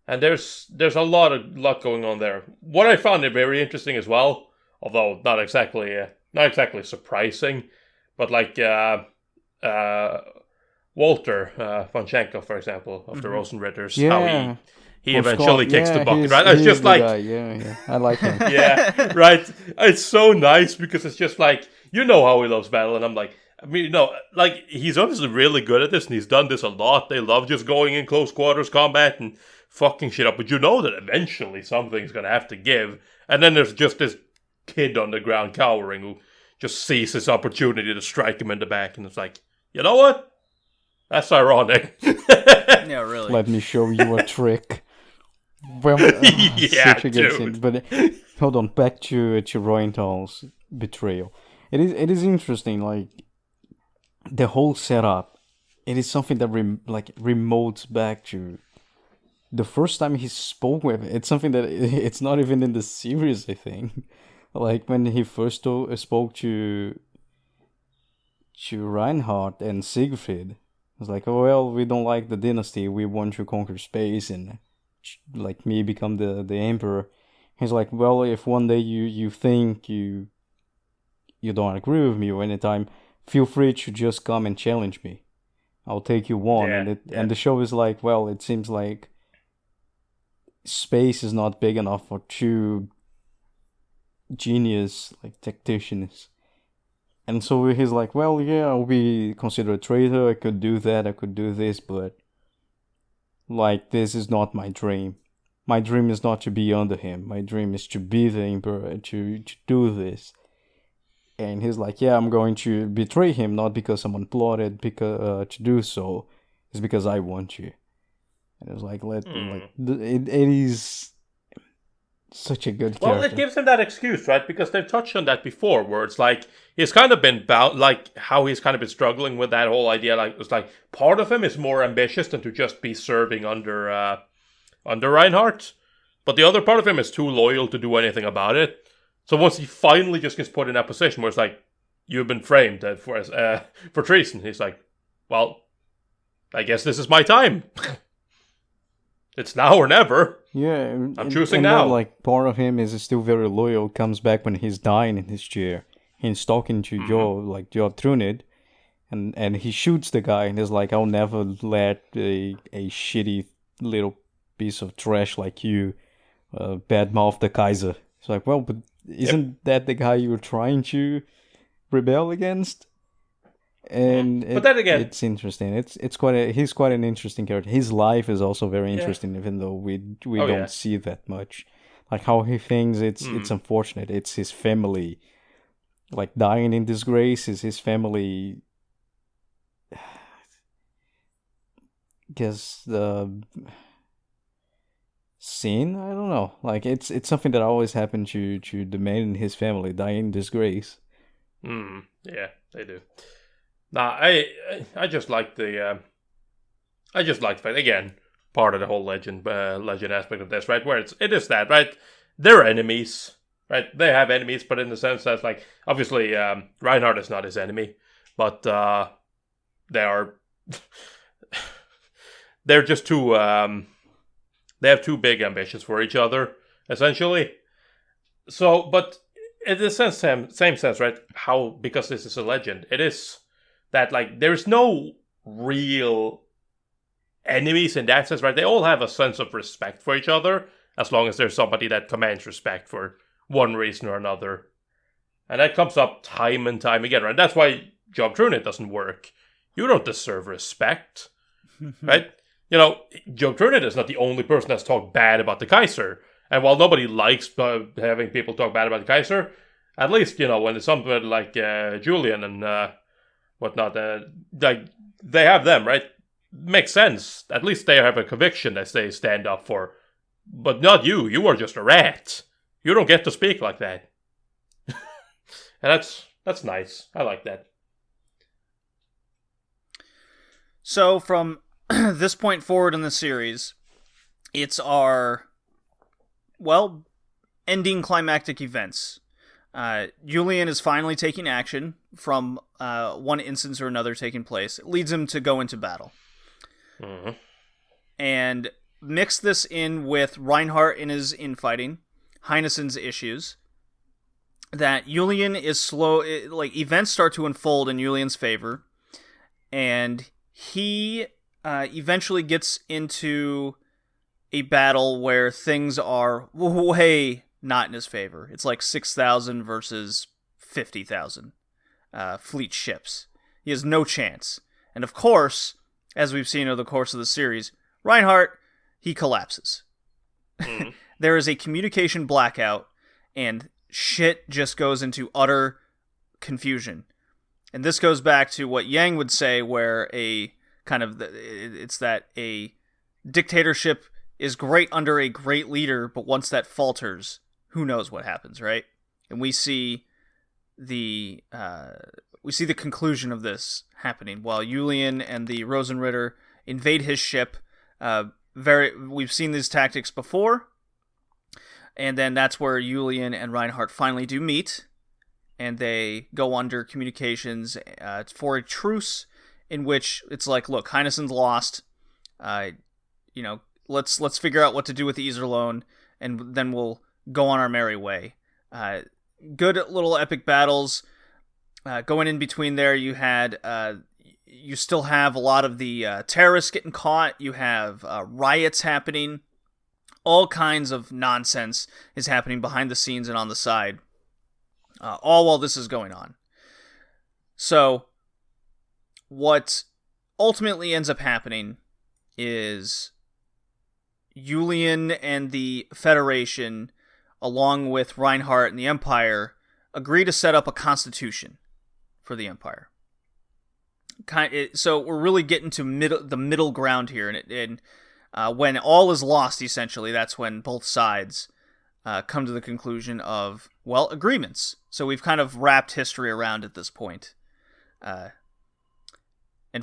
And there's a lot going on there. What I found very interesting as well, although not exactly surprising, but like Walter von Schenkel, for example, of the Rosenritters, how he eventually kicks the bucket, right? It's just like, I like him. Yeah, right. It's so nice because it's just like, how he loves battle, and I'm like, I mean, like, he's obviously really good at this, and he's done this a lot. They love just going in close quarters combat and fucking shit up, but that eventually something's gonna have to give, and then there's just this kid on the ground cowering who just sees his opportunity to strike him in the back, and it's like, you know what? That's ironic. Yeah, really. Let me show you a trick. Well, yeah, dude. But hold on, back to Reuenthal's betrayal. It is interesting, like, the whole setup. It is something that remotes back to the first time he spoke with. It's something that it's not even in the series, I think. Like, when he first spoke to Reinhardt and Siegfried, it's like, oh, well, we don't like the dynasty, we want to conquer space and like me become the emperor. He's like, well, if one day you think you don't agree with me or anytime, feel free to just come and challenge me. I'll take you on. And the show is like, well, it seems like space is not big enough for two genius like tacticians. And so he's like, well, yeah, I'll be considered a traitor, I could do that, I could do this, but like, this is not my dream. My dream is not to be under him. My dream is to be the emperor, to do this. And he's like, yeah, I'm going to betray him, not because someone plotted to do so. It's because I want you. And it was like, it is such a good character. Well, it gives him that excuse, right? Because they've touched on that before, where it's like, he's kind of been bound, like, how he's kind of been struggling with that whole idea. Like, it's like, part of him is more ambitious than to just be serving under Reinhardt. But the other part of him is too loyal to do anything about it. So once he finally just gets put in that position where it's like, you've been framed for treason. He's like, well, I guess this is my time. It's now or never. Yeah, I'm choosing and now. Then, like, part of him is still very loyal. Comes back when he's dying in his chair. He's talking to Joe Trunid, and he shoots the guy, and he's like, "I'll never let a shitty little piece of trash like you badmouth the Kaiser." It's like, well, but isn't that the guy you're trying to rebel against? And but then again, it's interesting. He's quite an interesting character. His life is also very interesting, even though we don't see that much. Like how he thinks it's unfortunate. It's his family, like dying in disgrace. Is his family? Guess the sin. I don't know. Like it's something that always happened to the man in his family, dying in disgrace. Yeah, they do. Nah, I just like the fact, again, part of the whole legend aspect of this, right? Where it is that, right? They're enemies, right? They have enemies, but in the sense that, like, obviously, Reinhardt is not his enemy, but they are they're just too they have too big ambitions for each other, essentially. So, but in the same sense, right? How, because this is a legend, it is that, like, there's no real enemies in that sense, right? They all have a sense of respect for each other, as long as there's somebody that commands respect for one reason or another. And that comes up time and time again, right? That's why Job Trunit doesn't work. You don't deserve respect, right? You know, Job Trunit is not the only person that's talked bad about the Kaiser. And while nobody likes having people talk bad about the Kaiser, at least, you know, when it's somebody like Julian and whatnot, like, they have them, right? Makes sense. At least they have a conviction that they stand up for. But not you. You are just a rat. You don't get to speak like that. And that's nice. I like that. So from this point forward in the series, it's our, well, ending climactic events. Julian is finally taking action from one instance or another taking place. It leads him to go into battle. Mm-hmm. And mix this in with Reinhardt in his infighting, Heinesen's issues, that Julian is slow, like, events start to unfold in Julian's favor, and he eventually gets into a battle where things are way not in his favor. It's like 6,000 versus 50,000 fleet ships. He has no chance. And of course, as we've seen over the course of the series, Reinhardt, he collapses. Mm-hmm. There is a communication blackout, and shit just goes into utter confusion. And this goes back to what Yang would say, where it's that a dictatorship is great under a great leader, but once that falters, who knows what happens, right? And we see the conclusion of this happening while Julian and the Rosenritter invade his ship. We've seen these tactics before, and then that's where Julian and Reinhardt finally do meet, and they go under communications for a truce, in which it's like, look, Heinesen's lost. Let's figure out what to do with Iserlohn, and then we'll go on our merry way. Good little epic battles. Going in between there, you still have a lot of the terrorists getting caught. You have riots happening. All kinds of nonsense is happening behind the scenes and on the side, all while this is going on. So, what ultimately ends up happening is Julian and the Federation, along with Reinhardt and the Empire, agree to set up a constitution for the Empire. So we're really getting to the middle ground here, and when all is lost, essentially, that's when both sides come to the conclusion of, well, agreements. So we've kind of wrapped history around at this point. And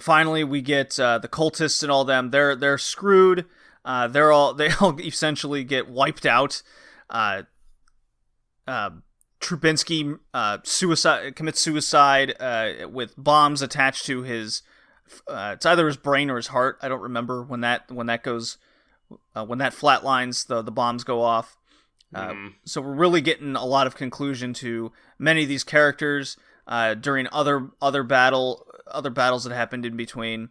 finally, we get the cultists and all them. They're screwed. They all essentially get wiped out. Trubinsky commits suicide with bombs attached to his. It's either his brain or his heart. I don't remember when that goes. When that flatlines, the bombs go off. So we're really getting a lot of conclusion to many of these characters during other battles that happened in between.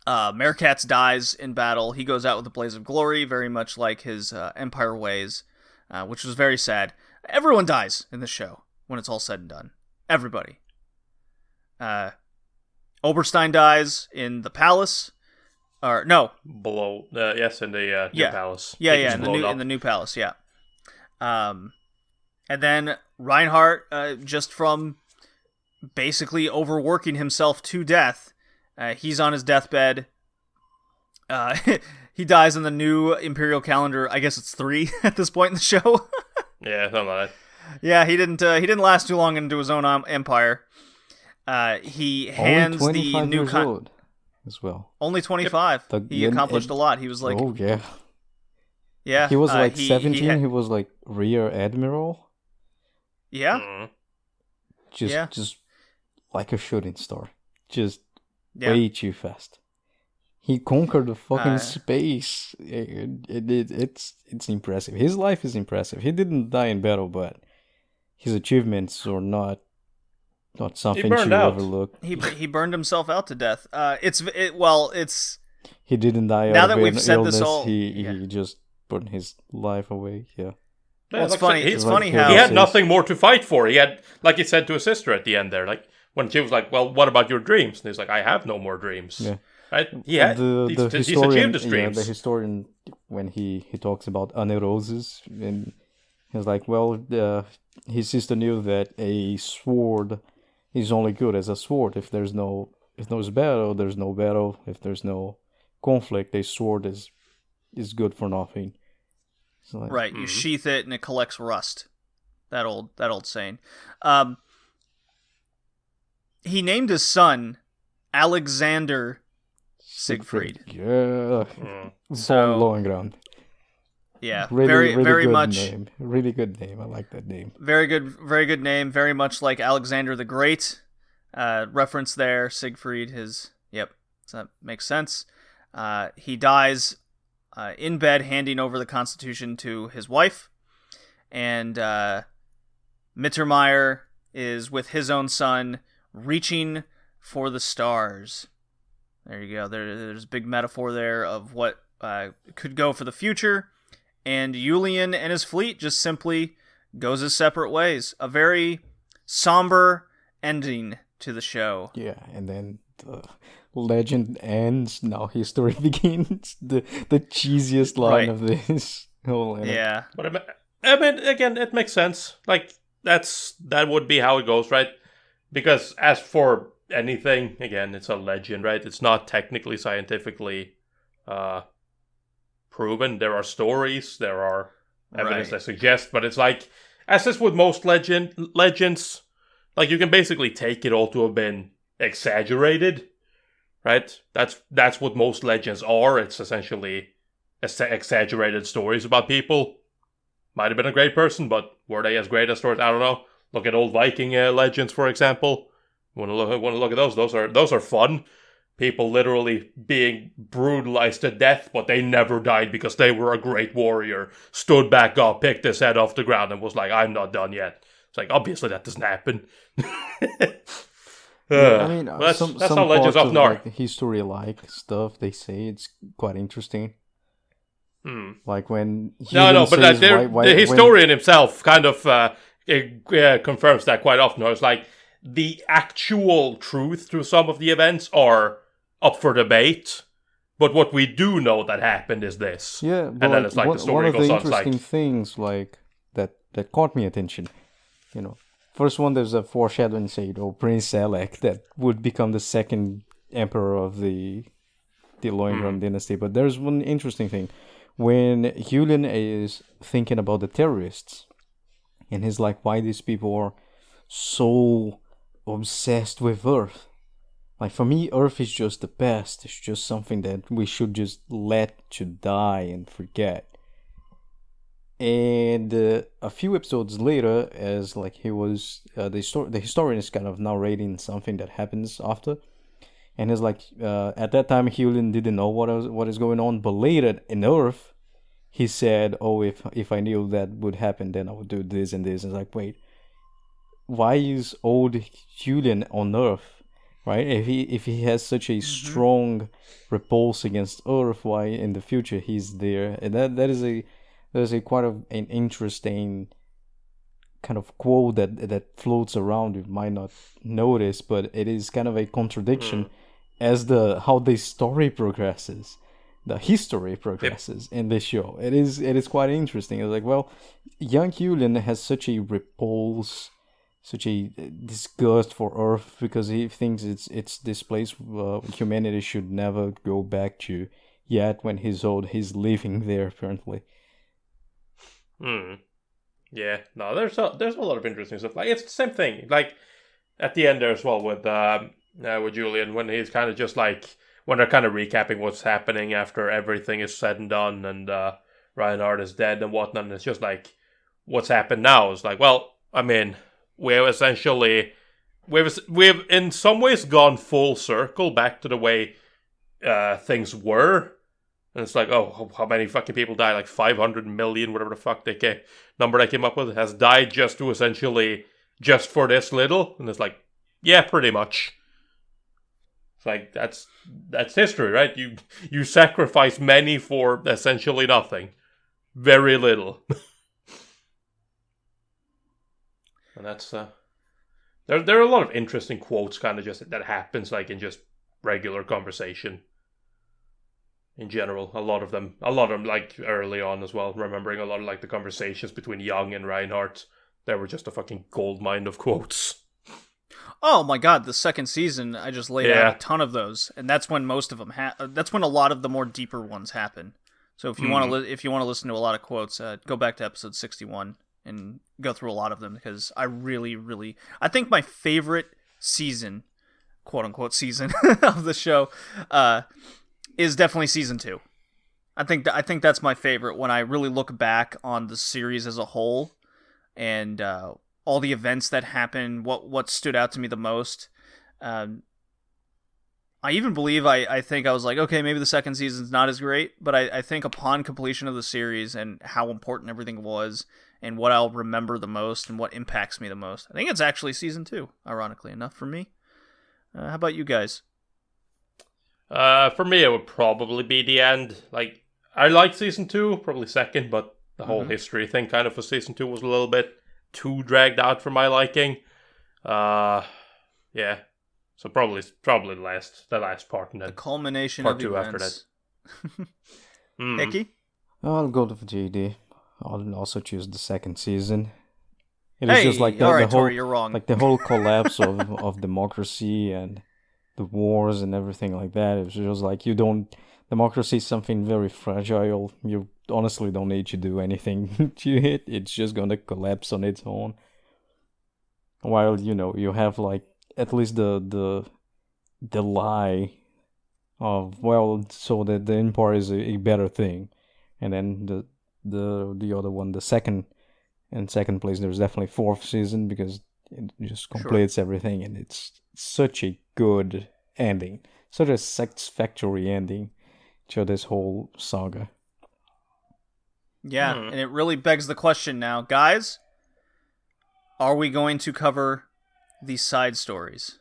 Merkatz dies in battle. He goes out with a blaze of glory, very much like his Empire ways, which was very sad. Everyone dies in this show when it's all said and done. Everybody. Oberstein dies in the palace. Or no, below. Yes, in the new palace. Yeah, in the new palace. Yeah. And then Reinhardt, just from basically overworking himself to death, he's on his deathbed. He dies in the new Imperial calendar. I guess it's 3 at this point in the show. Yeah, something like that. Yeah, he didn't last too long into his own empire. He hands the new as well. Only 25. He accomplished a lot. He was like, oh yeah, yeah. He was like 17. He was like rear admiral. Yeah. Just like a shooting star. Just way too fast. He conquered the fucking space. It's impressive. His life is impressive. He didn't die in battle, but his achievements are not something to overlook. He burned himself out to death. He didn't die now out that of we've said illness. this all. He just put his life away. Yeah. Well, it's funny. It's funny how he had nothing more to fight for. He had, like he said to his sister at the end there, like when she was like, "Well, what about your dreams?" And he's like, "I have no more dreams." Yeah. Right? He's achieved his dreams. The historian, when he talks about Anne Roses, and he's like, well, his sister knew that a sword is only good as a sword. If there's no battle, there's no battle. If there's no conflict, a sword is good for nothing. So like, right, you sheath it and it collects rust. That old saying. He named his son Alexander Siegfried. Yeah. So long ground. Yeah, really very good much. Name. Really good name. I like that name. Very good name. Very much like Alexander the Great. Reference there, Siegfried. Yep, so that makes sense. He dies in bed, handing over the Constitution to his wife, and Mittermeier is with his own son, reaching for the stars. There you go. There's a big metaphor there of what could go for the future. And Julian and his fleet just simply goes his separate ways. A very somber ending to the show. Yeah, and then the legend ends. Now history begins. The cheesiest line of this whole anime. Yeah. But I mean, again, it makes sense. Like, that would be how it goes, right? Because as for anything, again, it's a legend, right? It's not technically scientifically proven. There are stories, there are evidence that suggests, but it's like, as is with most legends, like you can basically take it all to have been exaggerated, right? That's what most legends are. It's essentially exaggerated stories about people. Might have been a great person, but were they as great as stories? I don't know. Look at old Viking legends, for example. Want to look at those? Those are fun. People literally being brutalized to death, but they never died because they were a great warrior. Stood back up, picked his head off the ground, and was like, "I'm not done yet." It's like, obviously that doesn't happen. I mean, that's some how legends often are. Like, history-like stuff they say, it's quite interesting. Like when but the historian himself kind of confirms that quite often. It's like the actual truth to some of the events are up for debate, but what we do know that happened is this. Yeah, and then it's like one, the story goes on. One of the interesting things like that caught me attention. You know, first one, there's a foreshadowing saying, Prince Alec that would become the second emperor of the Loingram dynasty. But there's one interesting thing. When Julian is thinking about the terrorists, and he's like, why these people are so obsessed with Earth. Like, for me, Earth is just the past. It's just something that we should just let to die and forget. And a few episodes later, as like he was, the historian is kind of narrating something that happens after, and he's like, at that time Hewlin didn't know what is going on, but later in Earth, he said, "Oh, if I knew that would happen, then I would do this and this." And it's like, wait, why is old Hewlin on Earth, right? If he has such a strong repulse against Earth, why in the future he's there? And that is a quite an interesting kind of quote that floats around. You might not notice, but it is kind of a contradiction as how the story progresses, the history progresses in this show. It is quite interesting. It's like, well, young Hewlin has such a repulse, such a disgust for Earth because he thinks it's this place humanity should never go back to. Yet when he's old, he's living there apparently. Yeah, no, there's a lot of interesting stuff. Like, it's the same thing. Like, at the end there as well with Julian, when he's kind of just like, when they're kind of recapping what's happening after everything is said and done, and Reinhardt is dead and whatnot, and it's just like, what's happened now? It's like, well, I mean, we've in some ways gone full circle back to the way things were. And it's like, oh, how many fucking people died? Like 500 million, whatever the fuck number they came up with, has died just for this little. And it's like, yeah, pretty much. It's like, that's history, right? You sacrifice many for essentially nothing. Very little. And that's, there are a lot of interesting quotes kind of just, that happens like in just regular conversation. In general, a lot of them like early on as well, remembering a lot of like the conversations between Young and Reinhardt. They were just a fucking goldmine of quotes. Oh my god, the second season, I just laid out a ton of those, and that's when most of them that's when a lot of the more deeper ones happen. So if you want to listen to a lot of quotes, go back to episode 61 and go through a lot of them, because I think my favorite season, quote unquote season of the show, is definitely season 2. I think that's my favorite when I really look back on the series as a whole, and all the events that happened, what stood out to me the most. I even believe I think I was like, okay, maybe the second season's not as great, but I think upon completion of the series and how important everything was and what I'll remember the most and what impacts me the most, I think it's actually season 2, ironically enough, for me. How about you guys? For me, it would probably be the end. Like, I like season 2, probably second, but the whole history thing kind of for season 2 was a little bit too dragged out for my liking. Yeah. So probably the last part, and then the culmination part of 2 events. after that. Hickey? I'll go to JD. I'll also choose the second season. It is just like the all right, whole, Tori, you're wrong. Like the whole collapse of democracy and the wars and everything like that. It was just like, democracy is something very fragile. You honestly don't need to do anything to it. It's just gonna collapse on its own. While, you have like at least the lie of, well, so that the empire is a better thing. And then the other one, the second place, there's definitely fourth season, because it just completes everything, and it's such a good ending, such a satisfactory ending to this whole saga. Yeah, and it really begs the question now, guys, are we going to cover these side stories?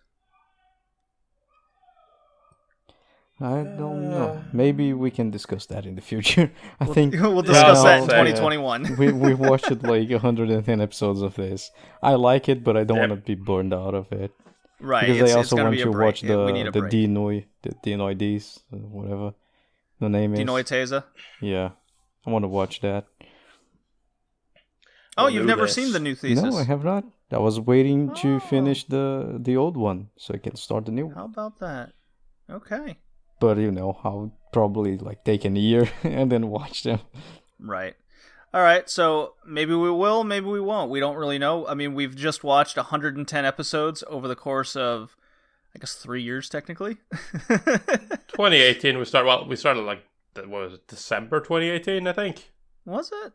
I don't know. Maybe we can discuss that in the future. I think we'll discuss that in 2021. We've watched like 110 episodes of this. I like it, but I don't want to be burned out of it. Right. Because I also want to watch the Dinoides, whatever the name is. Dinoiteza? Yeah. I want to watch that. Oh, you've never seen the new thesis? No, I have not. I was waiting to finish the old one so I can start the new one. How about that? Okay. But I'll probably like take a year and then watch them. Right. All right, so maybe we will, maybe we won't. We don't really know. I mean, we've just watched 110 episodes over the course of, I guess, 3 years, technically. 2018, we started like, what was it, December 2018, I think? Was it?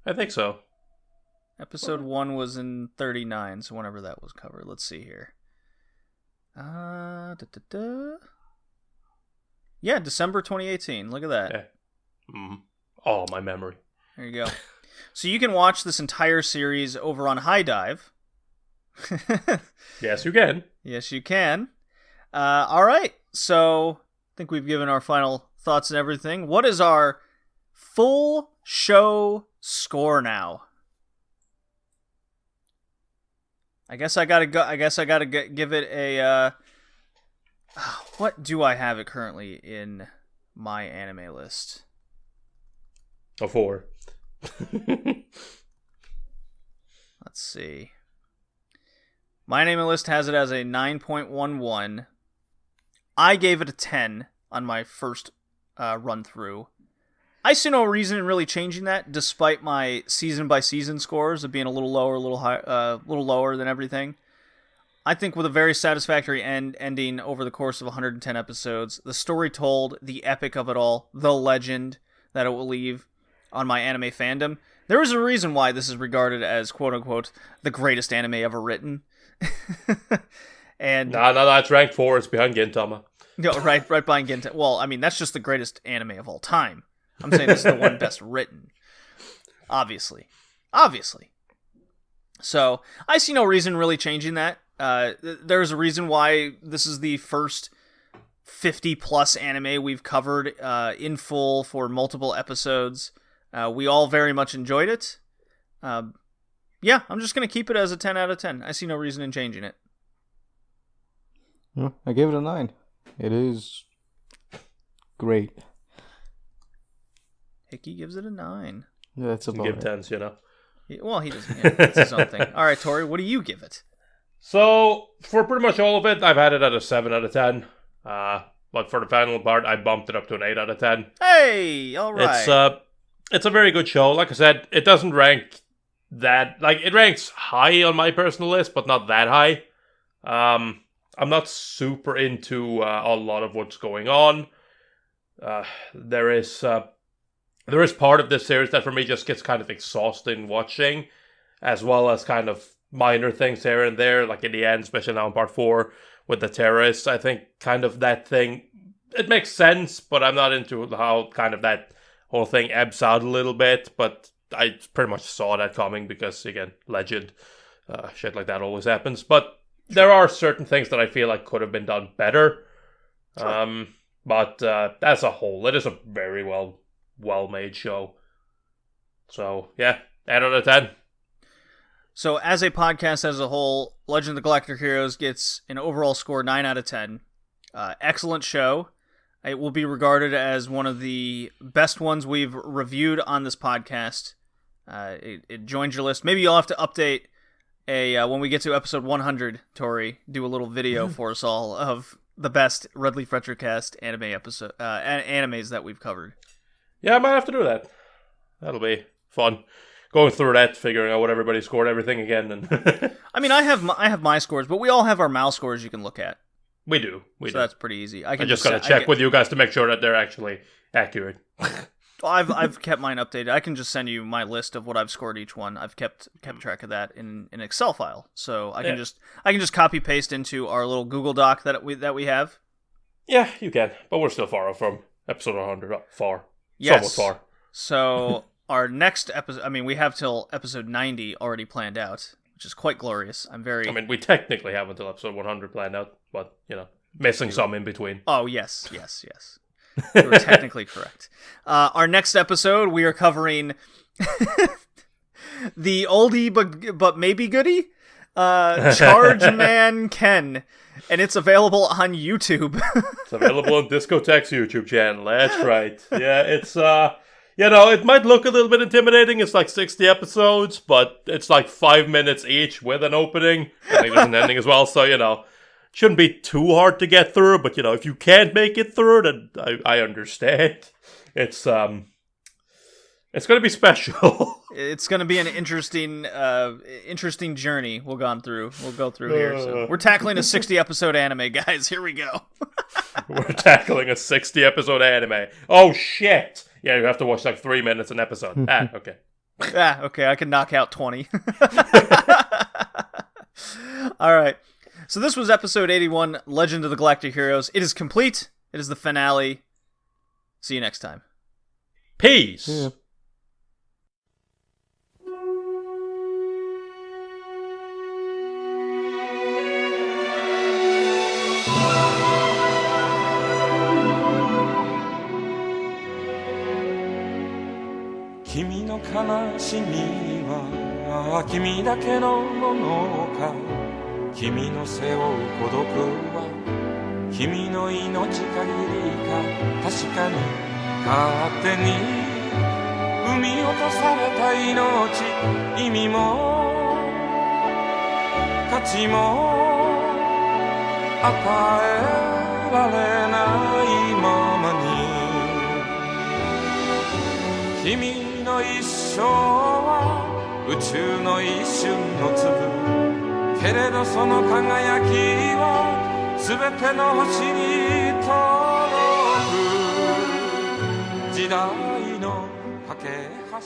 I think so. Episode 1 was in 39, so whenever that was covered. Let's see here. Yeah, December 2018. Look at that. Yeah. Mm. Oh, my memory. There you go. So you can watch this entire series over on High Dive. Yes, you can. Yes, you can. All right. So I think we've given our final thoughts and everything. What is our full show score now? I guess I gotta go. I guess I gotta give it a. What do I have it currently in my anime list? A 4. Let's see. My anime list has it as a 9.11. I gave it a 10 on my first run through. I see no reason in really changing that, despite my season by season scores of being a little lower, a little lower than everything. I think with a very satisfactory ending over the course of 110 episodes, the story told, the epic of it all, the legend that it will leave on my anime fandom. There is a reason why this is regarded as quote unquote the greatest anime ever written. And no, that's ranked 4. It's behind Gintama. No, right behind Gintama. Well, I mean, that's just the greatest anime of all time. I'm saying this is the one best written. Obviously. So, I see no reason really changing that. There's a reason why this is the first 50-plus anime we've covered in full for multiple episodes. We all very much enjoyed it. Yeah, I'm just going to keep it as a 10 out of 10. I see no reason in changing it. Yeah, I gave it a 9. It is great. Hickey gives it a 9. Yeah, that's about give it. 10s, you know. Well, he doesn't. Yeah, that's his own thing. All right, Tori, what do you give it? So, for pretty much all of it, I've had it at a 7 out of 10. But for the final part, I bumped it up to an 8 out of 10. Hey, all right. It's a very good show. Like I said, it doesn't rank that... Like, it ranks high on my personal list, but not that high. I'm not super into a lot of what's going on. There is part of this series that for me just gets kind of exhausting watching, as well as kind of minor things here and there, like in the end, especially now in part 4 with the terrorists. I think kind of that thing, it makes sense, but I'm not into how kind of that whole thing ebbs out a little bit, but I pretty much saw that coming because, again, legend, shit like that always happens. But there are certain things that I feel like could have been done better. Sure. But as a whole, it is a very well-made show. So, yeah, 8 out of 10. So, as a podcast as a whole, Legend of the Galactic Heroes gets an overall score 9 out of 10. Excellent show. It will be regarded as one of the best ones we've reviewed on this podcast. It joins your list. Maybe you'll have to update when we get to episode 100, Tori, do a little video for us all of the best Red Leaf Retrocast animes that we've covered. Yeah, I might have to do that. That'll be fun. Going through that, figuring out what everybody scored, everything again. And I mean, I have my scores, but we all have our mouse scores you can look at. We do. So that's pretty easy. I just gotta check with you guys to make sure that they're actually accurate. I've kept mine updated. I can just send you my list of what I've scored each one. I've kept track of that in an Excel file, so I can just copy paste into our little Google Doc that we have. Yeah, you can, but we're still far from episode 100. Far, yes, somewhat far. So our next episode, I mean, we have till episode 90 already planned out, which is quite glorious. I mean, we technically have until episode 100 planned out, but missing some in between. Oh yes. You're technically correct. Our next episode, we are covering the oldie but maybe goodie, Charge Man Ken, and it's available on YouTube. It's available on Discotheque's YouTube channel. That's right. Yeah, it's it might look a little bit intimidating. It's like 60 episodes, but it's like 5 minutes each with an opening. I think there's an ending as well, so shouldn't be too hard to get through, but if you can't make it through, then I understand. It's going to be special. It's going to be an interesting journey we'll go through here. So we're tackling a 60 episode anime, guys. Here we go. We're tackling a 60 episode anime. Oh shit! Yeah, you have to watch like 3 minutes an episode. Okay. Okay, I can knock out 20. All right. So this was episode 81, Legend of the Galactic Heroes. It is complete. It is the finale. See you next time. Peace! Yeah. 君の悲しみは君だけのものか君の背負う孤独は君の命限りか確かに勝手に産み落とされた命意味も価値も与えられないままに君の一生は宇宙の一瞬の粒けれどその輝きはすべての星に届く時代の架け橋